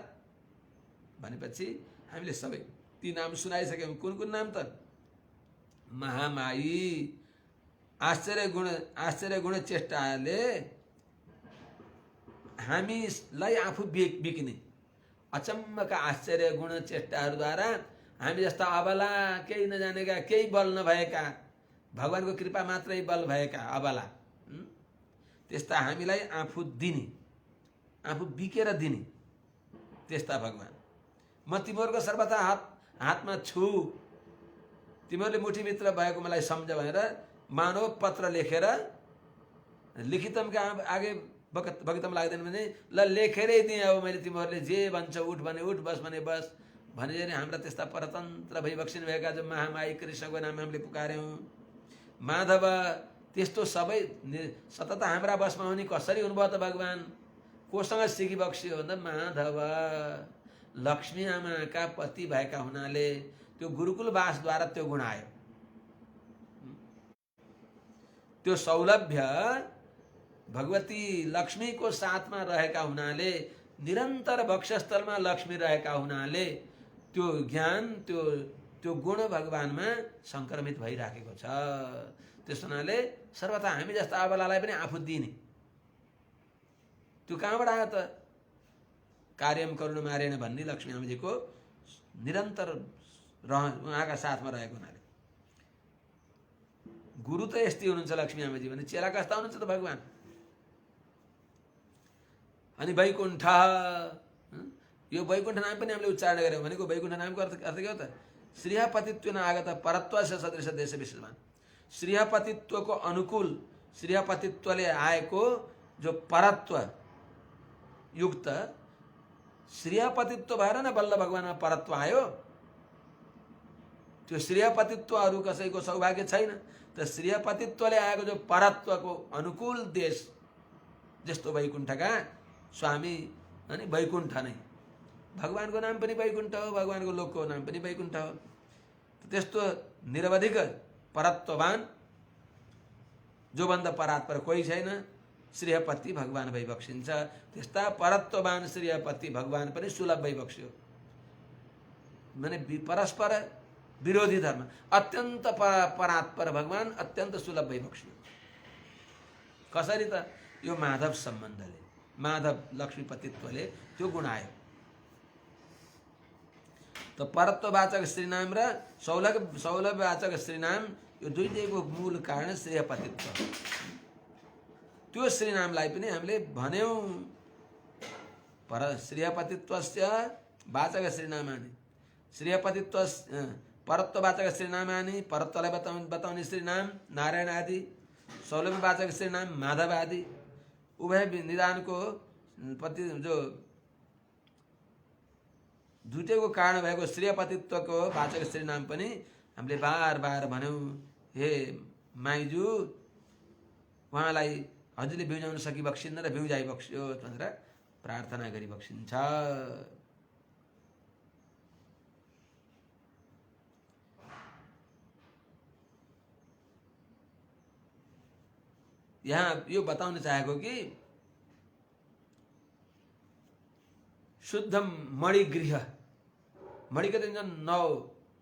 भनेपछि हामीले सबै ती नाम सुनाइसक्यौँ। कुन कुन नाम त? महामाई, आश्चर्य गुण चेष्टाले हामीलाई आफू बिक्ने, अचम्मका आश्चर्य गुण चेष्टाहरूद्वारा हामी जस्ता अबला, केही नजानेका, केही बल नभएका, भगवानको कृपा मात्रै बल भएका अबला, त्यस्ता हामीलाई आफू दिने, आफू बिकेर दिने त्यस्ता भगवान। म तिमीहरूको सर्वथा हातमा छु, तिमीहरूले मुठीभित्र भएको मलाई सम्झ भनेर मानव पत्र लेखेर, लिखितमका आगे बगतम लाग्दैन भने ल लेखेरै दिएँ, अब मैले तिमीहरूले जे भन्छ उठ भने उठ, बस भने बस भने नि। हाम्रा त्यस्ता परतन्त्र भइबक्सिनु भएका जो महामाई कृष्णको नाम हामीले पुकार्यौँ। माधव त्यस्तो सबै सतत हाम्रा बसमा हुने कसरी हुनुभयो त भगवान? कोसँग सिकिबक्सियो भन्दा माधव लक्ष्मी आमाका पति भएका हुनाले त्यो गुरुकुल वासद्वारा त्यो गुण आयो। त्यो सौलभ्य भगवती लक्ष्मीको साथमा रहेका हुनाले, निरन्तर वक्षस्थलमा लक्ष्मी रहेका हुनाले त्यो ज्ञान, त्यो गुण भगवानमा संक्रमित भइराखेको छ। त्यस हुनाले सर्वथा हामी जस्ता अबलालाई पनि आफू दिने। त्यो कहाँबाट आयो त? कार्यम करुण मारेन भन्ने लक्ष्मी आमाजीको निरन्तर उहाँका साथमा रहेको हुनाले। गुरु त यस्तै हुनुहुन्छ लक्ष्मी आमाजी भने चेला कस्ता हुनुहुन्छ त भगवान? अनि वैकुण्ठ, यो वैकुण्ठ नाम पनि हामीले उच्चारण गऱ्यौँ भनेको वैकुण्ठ नामको अर्थ के हो त? श्रीहपतित्व आगत परत्व सदृश देश विश्वमान। श्रीहपतित्वको अनुकूल, श्रीहपतित्वले आएको जो परत्व युक्त, श्रीहपतित्व भएर न बल्ल भगवानमा परत्व आयो। त्यो श्रीहपतित्व अरू कसैको सौभाग्य छैन। त श्रीहपतित्वले आएको जो परत्वको अनुकूल देश जस्तो वैकुण्ठका स्वामी अनि वैकुण्ठ नै, भगवानको नाम पनि वैकुण्ठ हो, भगवानको लोकको नाम पनि वैकुण्ठ हो। त्यस्तो निरवधिक परत्ववान, जोभन्दा परात्पर कोही छैन, श्रीहपति भगवान भइबक्सिन्छ। त्यस्ता परत्ववान श्रीहपति भगवान पनि सुलभ भइबक्स्यो। माने परस्पर विरोधी धर्म, अत्यन्त परात्पर भगवान अत्यन्त सुलभ भइबक्स्यो। कसरी त? यो माधव सम्बन्धले, माधव लक्ष्मीपतित्वले त्यो गुण आयो। त परत्ववाचक श्रीनाम र सौलभवाचक श्रीनाम, यो दुईटैको मूल कारण श्रीहपतित्व। त्यो श्रीनामलाई पनि हामीले भन्यौँ पर श्रीहपतित्वस्य वाचक श्रीनामानि, श्रीहपतित्व परत्ववाचक श्रीनामानि, परत्वलाई बताउने श्रीनाम नारायण आदि, सौलभवाचक श्रीनाम माधव आदि। उभय निदानको पति जो दुईटैको कारण भएको श्रीहपतित्वको वाचक श्रीनाम पनि हामीले बार बार भन्यौँ। हे माइजू, उहाँलाई हजुरले बिउजाउन सकिबक्सिन्न र बिउजाइ बक्स्योस् भनेर प्रार्थना गरिबक्सिन्छ। यहाँ यो बताउन चाहेको कि शुद्ध मणिगृह, मणिको त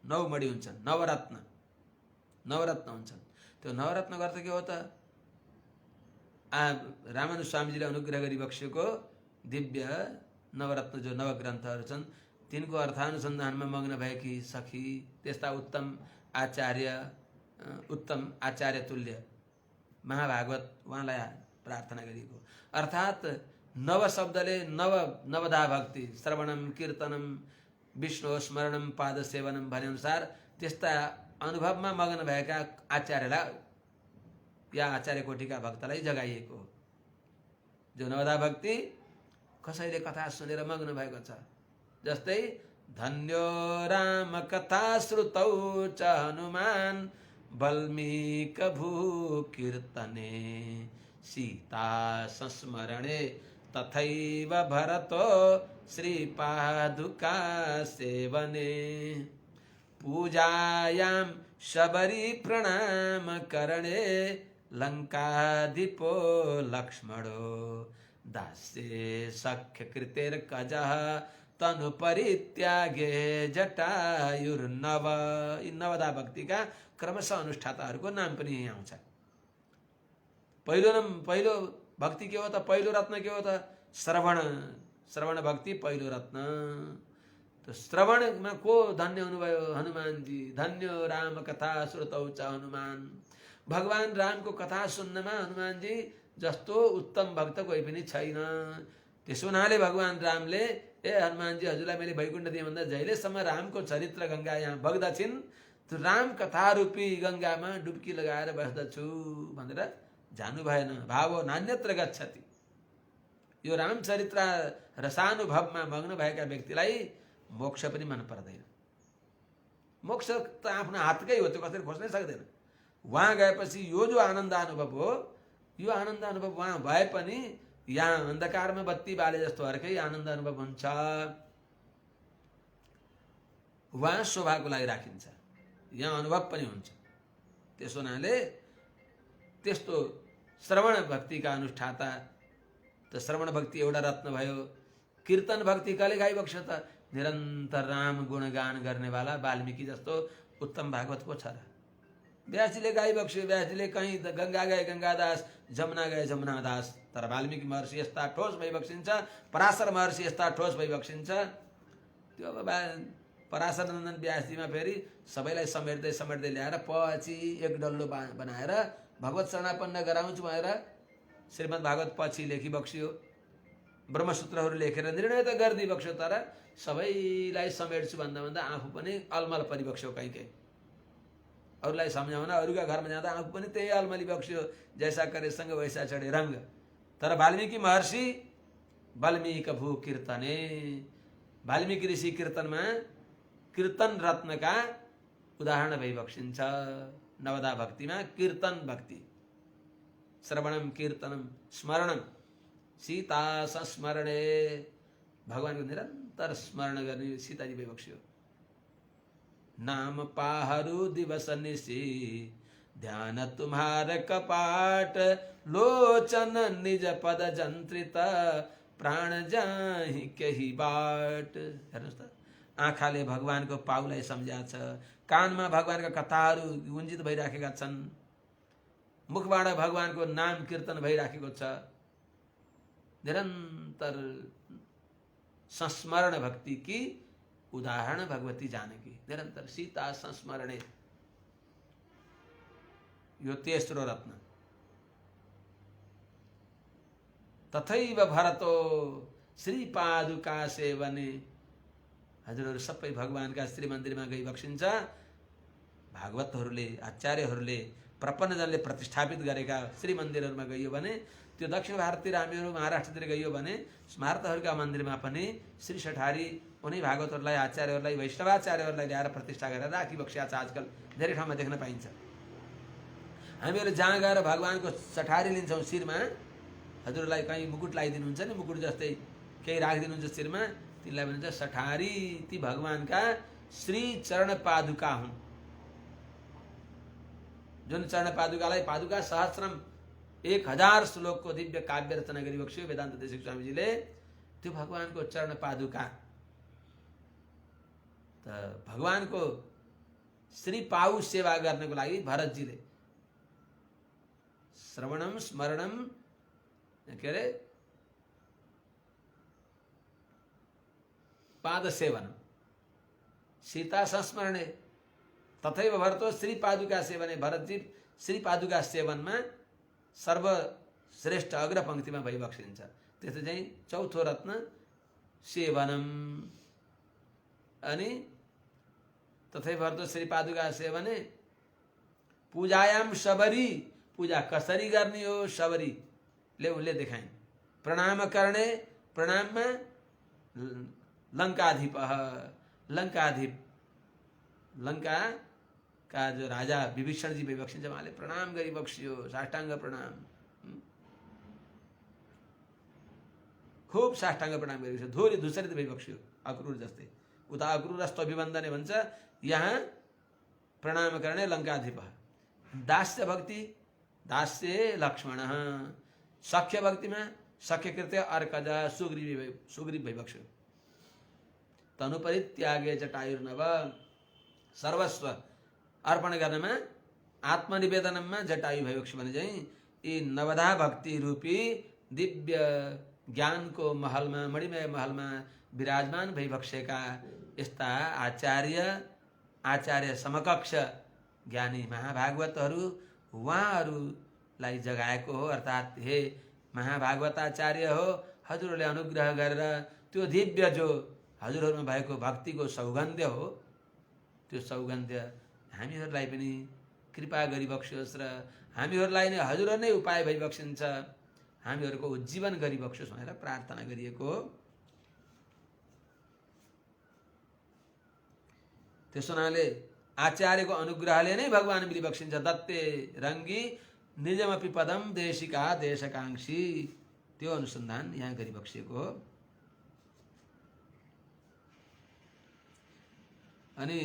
नौ मणि हुन्छन्, नवरत्न हुन्छन्। त्यो नवरत्नको अर्थ के हो त? रामानुज स्वामीजीले अनुग्रह गरिबक्सेको दिव्य नवरत्न जो नवग्रन्थहरू छन्, तिनको अर्थानुसन्धानमा मग्न भएकी सखी त्यस्ता उत्तम आचार्य तुल्य महाभागवत उहाँलाई प्रार्थना गरिएको। अर्थात् नव शब्दले नवदा भक्ति श्रवणम कीर्तनम विष्णु स्मरणम पाद सेवनम भने अनुसार त्यस्ता अनुभवमा मग्न भएका आचार्यलाई या आचार्य कोटिका भक्तलाई जगाइएको। जो नवदा भक्ति कसैले कथा सुनेर मग्न भएको छ। जस्तै धन्यो राम कथा श्रुतौ च हनुमान वाल्मीक भू कीर्तने सीता संस्मरणे तथैव भरतो श्रीपादुका सेवने पूजायां शबरी प्रणाम करणे लंकाधिपो लक्ष्मणो दास्ये सख्य कृतेर्कजः तनु परित्यागे जटायुर्नव। यी नवदा भक्तिका क्रमशः अनुष्ठाताहरूको नाम पनि यही आउँछ। पहिलो भक्ति के हो त? पहिलो रत्न के हो त? श्रवण भक्ति पहिलो रत्न। तो श्रवणमा को धन्य हुनुभयो? हनुमान जी। धन्यो राम कथा श्रुतौ च हनुमान। भगवान रामको कथा सुन्नमा हनुमान जी जस्तो उत्तम भक्त कोही पनि छैन। त्यसो हुनाले भगवान रामले हनुमान जी हजुरलाई मैले वैकुण्ठ दिएँ भन्दा जहिलेसम्म रामको चरित्र गंगा यहाँ बग्दछिन् त्यो राम कथा रूपी गंगामा डुब्की लगाएर बस्दछु भनेर जानु भएन। भावो नान्यत्र गच्छति। यो राम चरित्र रसानुभवमा मग्न भएका व्यक्तिलाई मोक्ष पनि मन पर्दैन। मोक्ष त आफ्नो हातकै हो, त्यो कसैले खोज्नै सक्दैन। वहाँ गएपछि यो जो आनन्द अनुभव हो, यो आनन्द अनुभव वहाँ भए पनि यहाँ अन्धकारमा बत्ती बाले जस्तो अर्कै आनन्द अनुभव हुन्छ। वहाँ शोभाको लागि राखिन्छ, यहाँ अनुभव पनि हुन्छ। त्यसो हुनाले त्यस्तो श्रवण भक्तिका अनुष्ठाता त श्रवण भक्ति एउटा रत्न भयो। कीर्तन भक्ति कहिले गाइबक्छ त? निरन्तर राम गुणगान गर्नेवाला वाल्मीकि जस्तो उत्तम भागवत को छ र? व्यासजीले गाइबक्स्यो। व्यासजीले कहीँ गंगा गए गंगादास, जमुना गए जमुनादास। तर वाल्मीकि महर्षि यस्ता ठोस भइबक्सिन्छ, पराशर महर्षि यस्ता ठोस भइबक्सिन्छ। त्यो अब पराशर नन्दन व्यासजीमा फेरि सबैलाई समेट्दै समेट्दै ल्याएर पछि एक डल्लो बनाएर भगवत शरणापन्न गराउँछु भनेर श्रीमद् भागवत पछि लेखिबक्स्यो। ब्रह्मसूत्रहरू लेखेर निर्णय त गरिदिबक्स्यो, तर सबैलाई समेट्छु भन्दा भन्दा आफू पनि अलमल परिबक्स्यो। कहीँ अरूलाई सम्झाउन अरूका घरमा जाँदा आफू पनि त्यही अलमली बक्स्यो। जैसा करे सँग वैसा चढे रंग। तर वाल्मीकि महर्षि वाल्मीक भू कीर्तने, वाल्मीकि ऋषि कीर्तनमा कीर्तन रत्नका उदाहरण भइबक्सिन्छ। नवदा भक्तिमा कीर्तन भक्ति, श्रवणम कीर्तनम स्मरणम सीता संस्मरणे, भगवानको निरन्तर स्मरण गर्ने सीताजी भइबक्स्यो। नाम पाहरू दिवस निशी ध्यान तुम्हार कपाट, लोचन निज पद जंत्रित प्राण जाहि केही बाट। हेर्नुहोस् त, आँखाले भगवानको पाउलाई सम्झ्या छ, कानमा भगवानका कथाहरू गुन्जित भइराखेका छन्, मुखबाट भगवानको नाम कीर्तन भइराखेको छ। निरन्तर संस्मरण भक्ति की उदाहरण भगवती जानकी। निरंतर सीता संस्मरणे, यो तेस्रो रत्न। तथैव भरतो श्रीपादुका सेवने। हजुरहरू सबै भगवानका श्री मन्दिरमा गई बक्सिन्छ। भागवतहरूले, आचार्यहरूले, प्रपन्नजनले प्रतिष्ठापित गरेका श्री मन्दिरहरूमा गइयो भने, त्यो दक्षिण भारततिर हामीहरू महाराष्ट्रतिर गइयो भने स्मारतहरूका मन्दिरमा पनि श्री सठारी उनी भागवतहरूलाई, आचार्यहरूलाई, वैष्णवाचार्यहरूलाई ल्याएर प्रतिष्ठा गरेर राखिबक्स्या छ। आजकल धेरै ठाउँमा देख्न पाइन्छ। हामीहरू जहाँ गएर भगवानको सठारी लिन्छौँ शिरमा, हजुरलाई कहीँ मुकुट लगाइदिनुहुन्छ नि, मुकुट जस्तै केही राखिदिनुहुन्छ शिरमा, तिनलाई भनिन्छ सठारी। ती भगवानका श्री चरण पादुका हुन्। जुन चरण पादुकालाई पादुका सहस्रम 1000 श्लोकको दिव्य काव्य रचना गरिबक्स्यो वेदान्त देशिक स्वामीजीले। त्यो भगवानको चरण पादुका त भगवानको श्री पाउ सेवा गर्नको लागि भरतजीले श्रवणम स्मरणम के अरे पाद सेवन सीता संस्मरणे तथैव भरतो श्री पादुका सेवने भरतजी श्री पादुका सेवनमा सर्वश्रेष्ठ अग्र पंक्तिमा भइबक्सिन्छ। त्यस्तो चाहिँ चौथो रत्न सेवनम अनि तथैव भरतो श्री पादुका सेवने पूजायाम सबरी पूजा कसरी गर्ने हो सबरी ले उनले देखाइन्। प्रणाम करने प्रणाममा लंकाधिप लंकाधिप लंका का जो राजा विभीषण जी भइबक्सिन्छ उहाँले प्रणाम गरिबक्सियो साष्टाङ्ग प्रणाम खूब साष्टाङ्ग प्रणाम गरिबक्सियो धोरी धुसरित भइबक्सियो अक्रूर जस्तै। उता अक्रूरस्तु अभिवन्दने भन्छ यहाँ प्रणाम गर्ने लंकाधिप। दास्य भक्ति दास्य लक्ष्मण सख्य भक्तिमा सख्य कृत्य अर्कज सुग्रीव भइबक्स्यो। तनुपरित्यागे जटायुर्नव सर्वस्व अर्पण गर्नमा आत्मनिवेदनमा जटायु भइबक्स्यो भने चाहिँ यी नवधा भक्ति रूपी दिव्य ज्ञानको महलमा मणिमय महलमा विराजमान भइबक्सेका यस्ता आचार्य समकक्ष ज्ञानी महाभागवतहरू उहाँहरूलाई जगाएको हो। अर्थात् हे महाभागवताचार्य हो हजुरहरूले अनुग्रह गरेर त्यो दिव्य जो हजुरहरूमा भएको भक्तिको सौगन्ध्य हो त्यो सौगन्ध्य हामीहरूलाई पनि कृपा गरिबक्स्योस् र हामीहरूलाई नै हजुरहरू नै उपाय भइबक्सिन्छ हामीहरूको उज्जीवन गरिबक्स्योस् भनेर प्रार्थना गरिएको हो। त्यसो हुनाले आचार्यको अनुग्रहले नै भगवान मिलिबक्सिन्छ। दत्ते रङ्गी निजमपि पदम देशिका देशकांक्षी त्यो अनुसन्धान यहाँ गरिबक्सिएको हो। अनि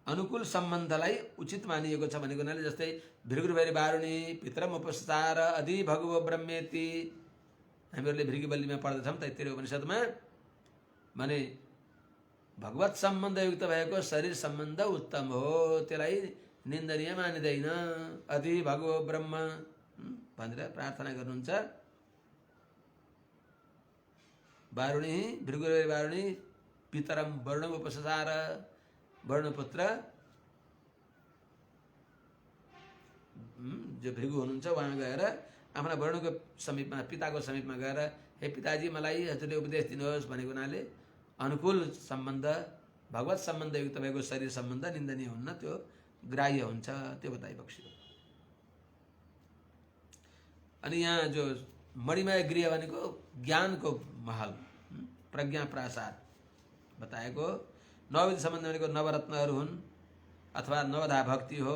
अनुकूल सम्बन्धलाई उचित मानिएको छ भनेको हुनाले जस्तै भृगुभैरी बारुणी पितरम उपस्तार अधि भगवो ब्रह्मेति हामीहरूले भृगुबल्लीमा पढ्दछौँ तैत्तिरीय उपनिषदमा भने भगवत सम्बन्धयुक्त भएको शरीर सम्बन्ध उत्तम हो त्यसलाई निन्दनीय मानिँदैन। अधि भगवो ब्रह्म भनेर प्रार्थना गर्नुहुन्छ। बारुणी भृगुभैरी बारुणी पितरम वर्णम उपस्तार वर्णपुत्र जो भृगु हुनुहुन्छ उहाँ गएर आफ्ना वर्णको समीपमा पिताको समीपमा गएर हे पिताजी मलाई हजुरले उपदेश दिनुहोस् भनेको हुनाले अनुकूल सम्बन्ध भगवत सम्बन्धयुक्त भएको शरीर सम्बन्ध निन्दनीय हुन्न त्यो ग्राह्य हुन्छ त्यो बताइबक्स्यो। अनि यहाँ जो मणिमय गृह भनेको ज्ञानको महल प्रज्ञा प्रासाद बताएको। नवविध सम्बन्ध भनेको नवरत्नहरू हुन् अथवा नवधा भक्ति हो।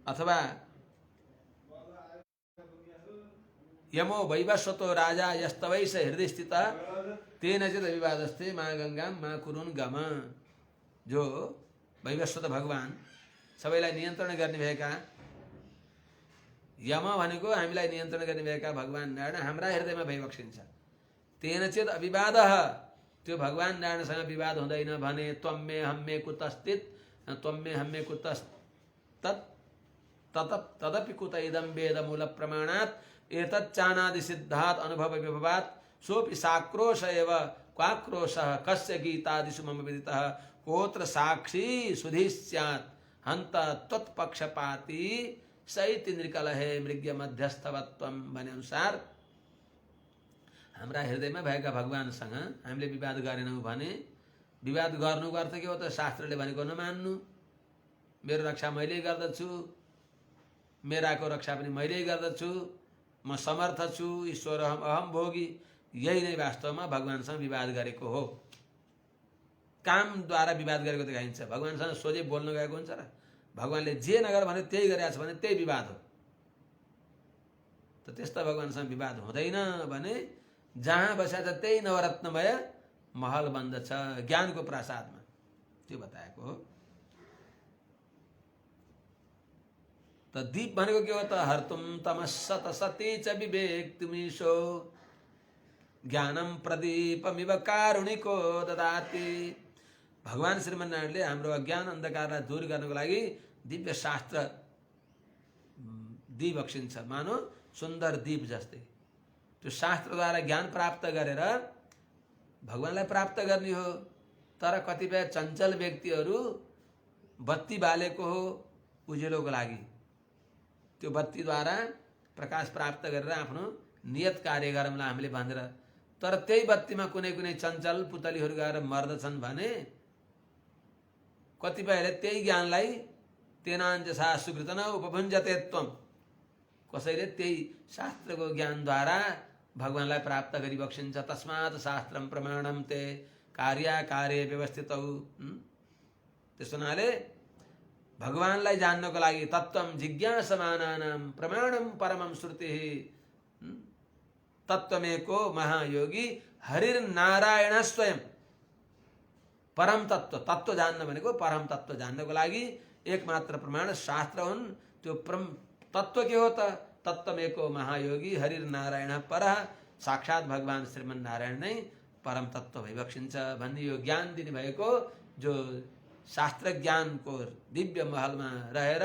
अथवा यमो वैवस्वतो राजा यस्तवैष हृदय स्थित तेन चेत् अविवादस्ते मा गंगा मा कुरुन् गम। जो वैवस्वत भगवान सबैलाई नियन्त्रण गर्ने भएका यम भनेको हामीलाई नियन्त्रण गर्ने भएका भगवान नारायण हाम्रा हृदयमा भइबक्सिन्छ। तेन चेत् अविवादः त्यो भगवान नारायणसँग विवाद हुँदैन भने त्वम्मे हम्मे कुतस्थित त्वम्मे हम्मे कुतस्तत् तदपि कुत इदं वेद मूल प्रमाणात् एतच्चानादि सिद्धात् अनुभव विभवात् सोऽपि साक्रोश एव क्वाक्रोशः कस्य गीतादिषु मम विदितः कोत्र साक्षी सुधी स्यात् हन्त त्वत्पक्षपाती सैति नृकलहे मृग्य मध्यस्थवत्वम भने अनुसार हाम्रा हृदयमा भएका भगवानसँग हामीले विवाद गरेनौँ भने विवाद गर्नुको अर्थ के हो त शास्त्रले भनेको नमान्नु। मेरो रक्षा मैले गर्दछु मेराको रक्षा पनि मैले गर्दछु म समर्थ छु ईश्वर अहम भोगी यही नै वास्तवमा भगवानसँग विवाद गरेको हो। कामद्वारा विवाद गरेको देखाइन्छ। भगवानसँग सोझै बोल्न गएको हुन्छ र भगवानले जे नगर भने त्यही गरेछ भने त्यही विवाद हो। त त्यस्ता भगवानसँग विवाद हुँदैन भने जहाँ बसेछ त्यही नवरत्नमय महल बन्दछ ज्ञानको प्रासादमा त्यो बताएको हो। त दीप भनेको के हो त हर्तुम तमस्सत सती च विवेक्तुमीशो ज्ञानम प्रदीपमिव कारुणिको ददाति भगवान श्रीमन्नारायणले हाम्रो अज्ञान अन्धकारलाई दूर गर्नको लागि दिव्य शास्त्र दिइबक्सिन्छ। मानो सुन्दर दीप जस्तै त्यो शास्त्रद्वारा ज्ञान प्राप्त गरेर भगवानलाई प्राप्त गर्ने हो। तर कतिपय चञ्चल व्यक्तिहरू बत्ती बालेको हो उज्यालोको लागि, त्यो बत्तीद्वारा प्रकाश प्राप्त गरेर आफ्नो नियत कार्य गरौँला हामीले भनेर, तर त्यही बत्तीमा कुनै कुनै चञ्चल पुतलीहरू गएर मर्दछन् भने कतिपयले त्यही ज्ञानलाई तेनाञ्जसा सुकृतन उपभुञ्जते त्वम, कसैले त्यही शास्त्रको ज्ञानद्वारा भगवानलाई प्राप्त गरिबक्सिन्छ। तस्मात् शास्त्रम प्रमाणम ते कार्याकार्य व्यवस्थित। त्यस हुनाले भगवानलाई जान्नको लागि तत्त्वम जिज्ञासमानानां प्रमाणम परमं श्रुति तत्त्वमेको महायोगी हरिर्नारायण स्वयं। परम तत्व, तत्व जान्न भनेको परम तत्व जान्नको लागि एकमात्र प्रमाण शास्त्र हुन्। त्यो तत्व के हो त? तत्त्वमेको महायोगी हरिर्नारायण परः, साक्षात भगवान श्रीमन्नारायण नै परम तत्व भइबक्सिन्छ भन्ने यो ज्ञान दिने भएको, जो शास्त्र ज्ञानको दिव्य महलमा रहेर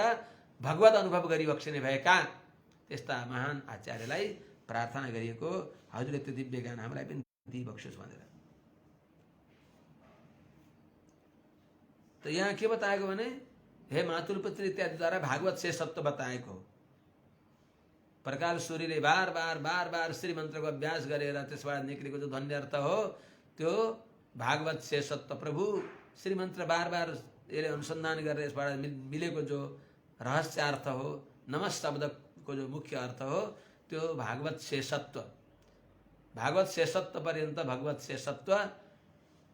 भगवत अनुभव गरिबक्सिने भएका त्यस्ता महान आचार्यलाई प्रार्थना गरिएको, हजुरले त्यो दिव्य ज्ञान हामीलाई पनि दिइबक्सोस् भनेर। तो यहाँ के बताएको भने हे मातुलपुत्री इत्यादिद्वारा भागवत शेषत्व बताएको। प्रकाश सूर्यले बार बार श्रीमन्त्रको अभ्यास गरेर त्यसबाट निक्लेको जो ध्वनि अर्थ हो त्यो भागवत शेषत्व, प्रभु श्रीमन्त्र बार यसले अनुसन्धान गरेर यसबाट मिलेको जो रहस्य अर्थ हो, नमः शब्दको जो मुख्य अर्थ हो त्यो भागवत शेषत्व। भागवत शेषत्व पर्यन्त भगवत शेषत्व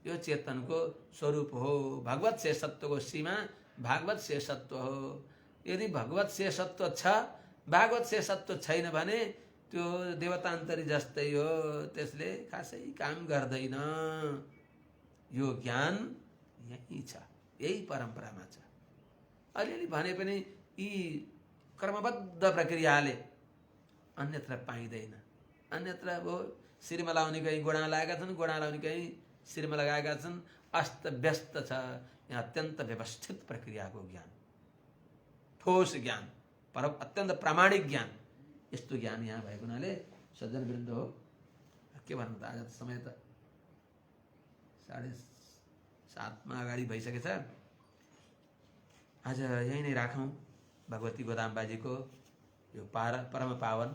यो चेतनको स्वरूप हो। भगवत शेषत्वको सीमा भागवत शेषत्व हो। यदि भगवत शेषत्व छ, भागवत शेषत्व छैन भने त्यो देवतान्तरी जस्तै हो, त्यसले खासै काम गर्दैन। यो ज्ञान यही छ, यही परम्परामा छ। अलिअलि भने पनि यी क्रमबद्ध प्रक्रियाले अन्यत्र पाइँदैन। अन्यत्र अब शिरमा लाउने कहीँ गोडा लगाएका छन्, गोडा लाउने कहीँ शिरमा लगाएका छन्, अस्त व्यस्त छ। यहाँ अत्यन्त व्यवस्थित प्रक्रियाको ज्ञान, ठोस ज्ञान, अत्यन्त प्रामाणिक ज्ञान, यस्तो ज्ञान यहाँ भएको हुनाले सज्जन वृन्द हो। के भन्नु त, आज समय त 7:30 अगाडि भइसकेछ। आज यही नै राखौँ। भगवती गोदाम्बाजीको यो परम पावन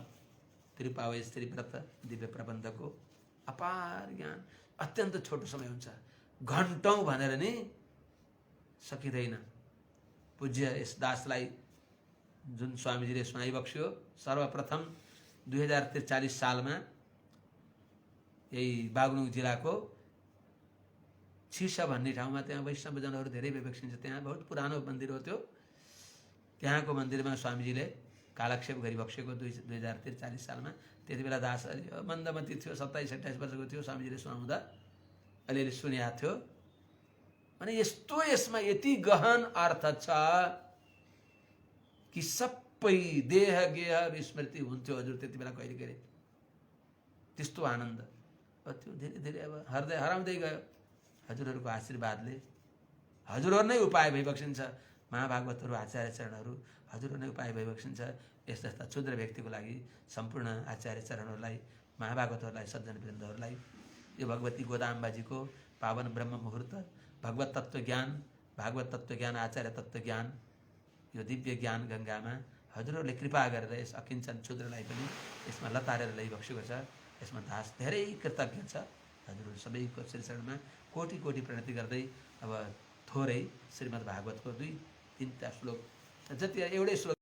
त्रिपावय स्त्री व्रत दिव्य प्रबन्धको अपार ज्ञान। अत्यन्त छोटो समय हुन्छ, घन्टौं भनेर नि सकिँदैन। पूज्य यस दासलाई जुन स्वामीजीले सुनाइबक्स्यो, सर्वप्रथम 2043 सालमा यही बागलुङ जिल्लाको छिसा भन्ने ठाउँमा, त्यहाँ वैष्णवजनहरू धेरै विवेक्षिन्छ। त्यहाँ बहुत पुरानो मन्दिर हो त्यो। त्यहाँको मन्दिरमा स्वामीजीले कालक्षेप गरिबक्सेको 2043 सालमा। त्यति बेला दास मन्दमती थियो, 27-28 वर्षको थियो। स्वामीजीले सुनाउँदा अलिअलि सुनेको थियो। अनि यस्तो यसमा यति गहन अर्थ छ कि सबै देह गेह विस्मृति हुन्थ्यो हजुर त्यति बेला कहिले कहिले। त्यस्तो आनन्द त्यो धेरै धेरै अब हृदय हराउँदै गयो। हजुरहरूको आशीर्वादले हजुरहरू नै उपाय भइबक्सिन्छ। महाभागवतहरू, आचार्य चरणहरू हजुरहरू नै उपाय भइबक्सिन्छ। यस्ता यस्ता क्षुद्र व्यक्तिको लागि सम्पूर्ण आचार्य चरणहरूलाई, महाभागवतहरूलाई, सज्जन वृन्दहरूलाई यो भगवती गोदाम्बाजीको पावन ब्रह्म मुहूर्त भगवत तत्त्व ज्ञान, भागवत तत्त्व ज्ञान, आचार्य तत्त्व ज्ञान, यो दिव्य ज्ञान गङ्गामा हजुरहरूले कृपा गरेर यस अकिञ्चन क्षुद्रलाई पनि यसमा लतारेर ल्याइबक्सेको छ। यसमा दास धेरै कृतज्ञ छ। हजुरहरू सबैको श्रीचरणमा कोटि कोटि प्रणति गर्दै अब थोरै श्रीमद् भागवतको 2-3 श्लोक, जति एउटै श्लोक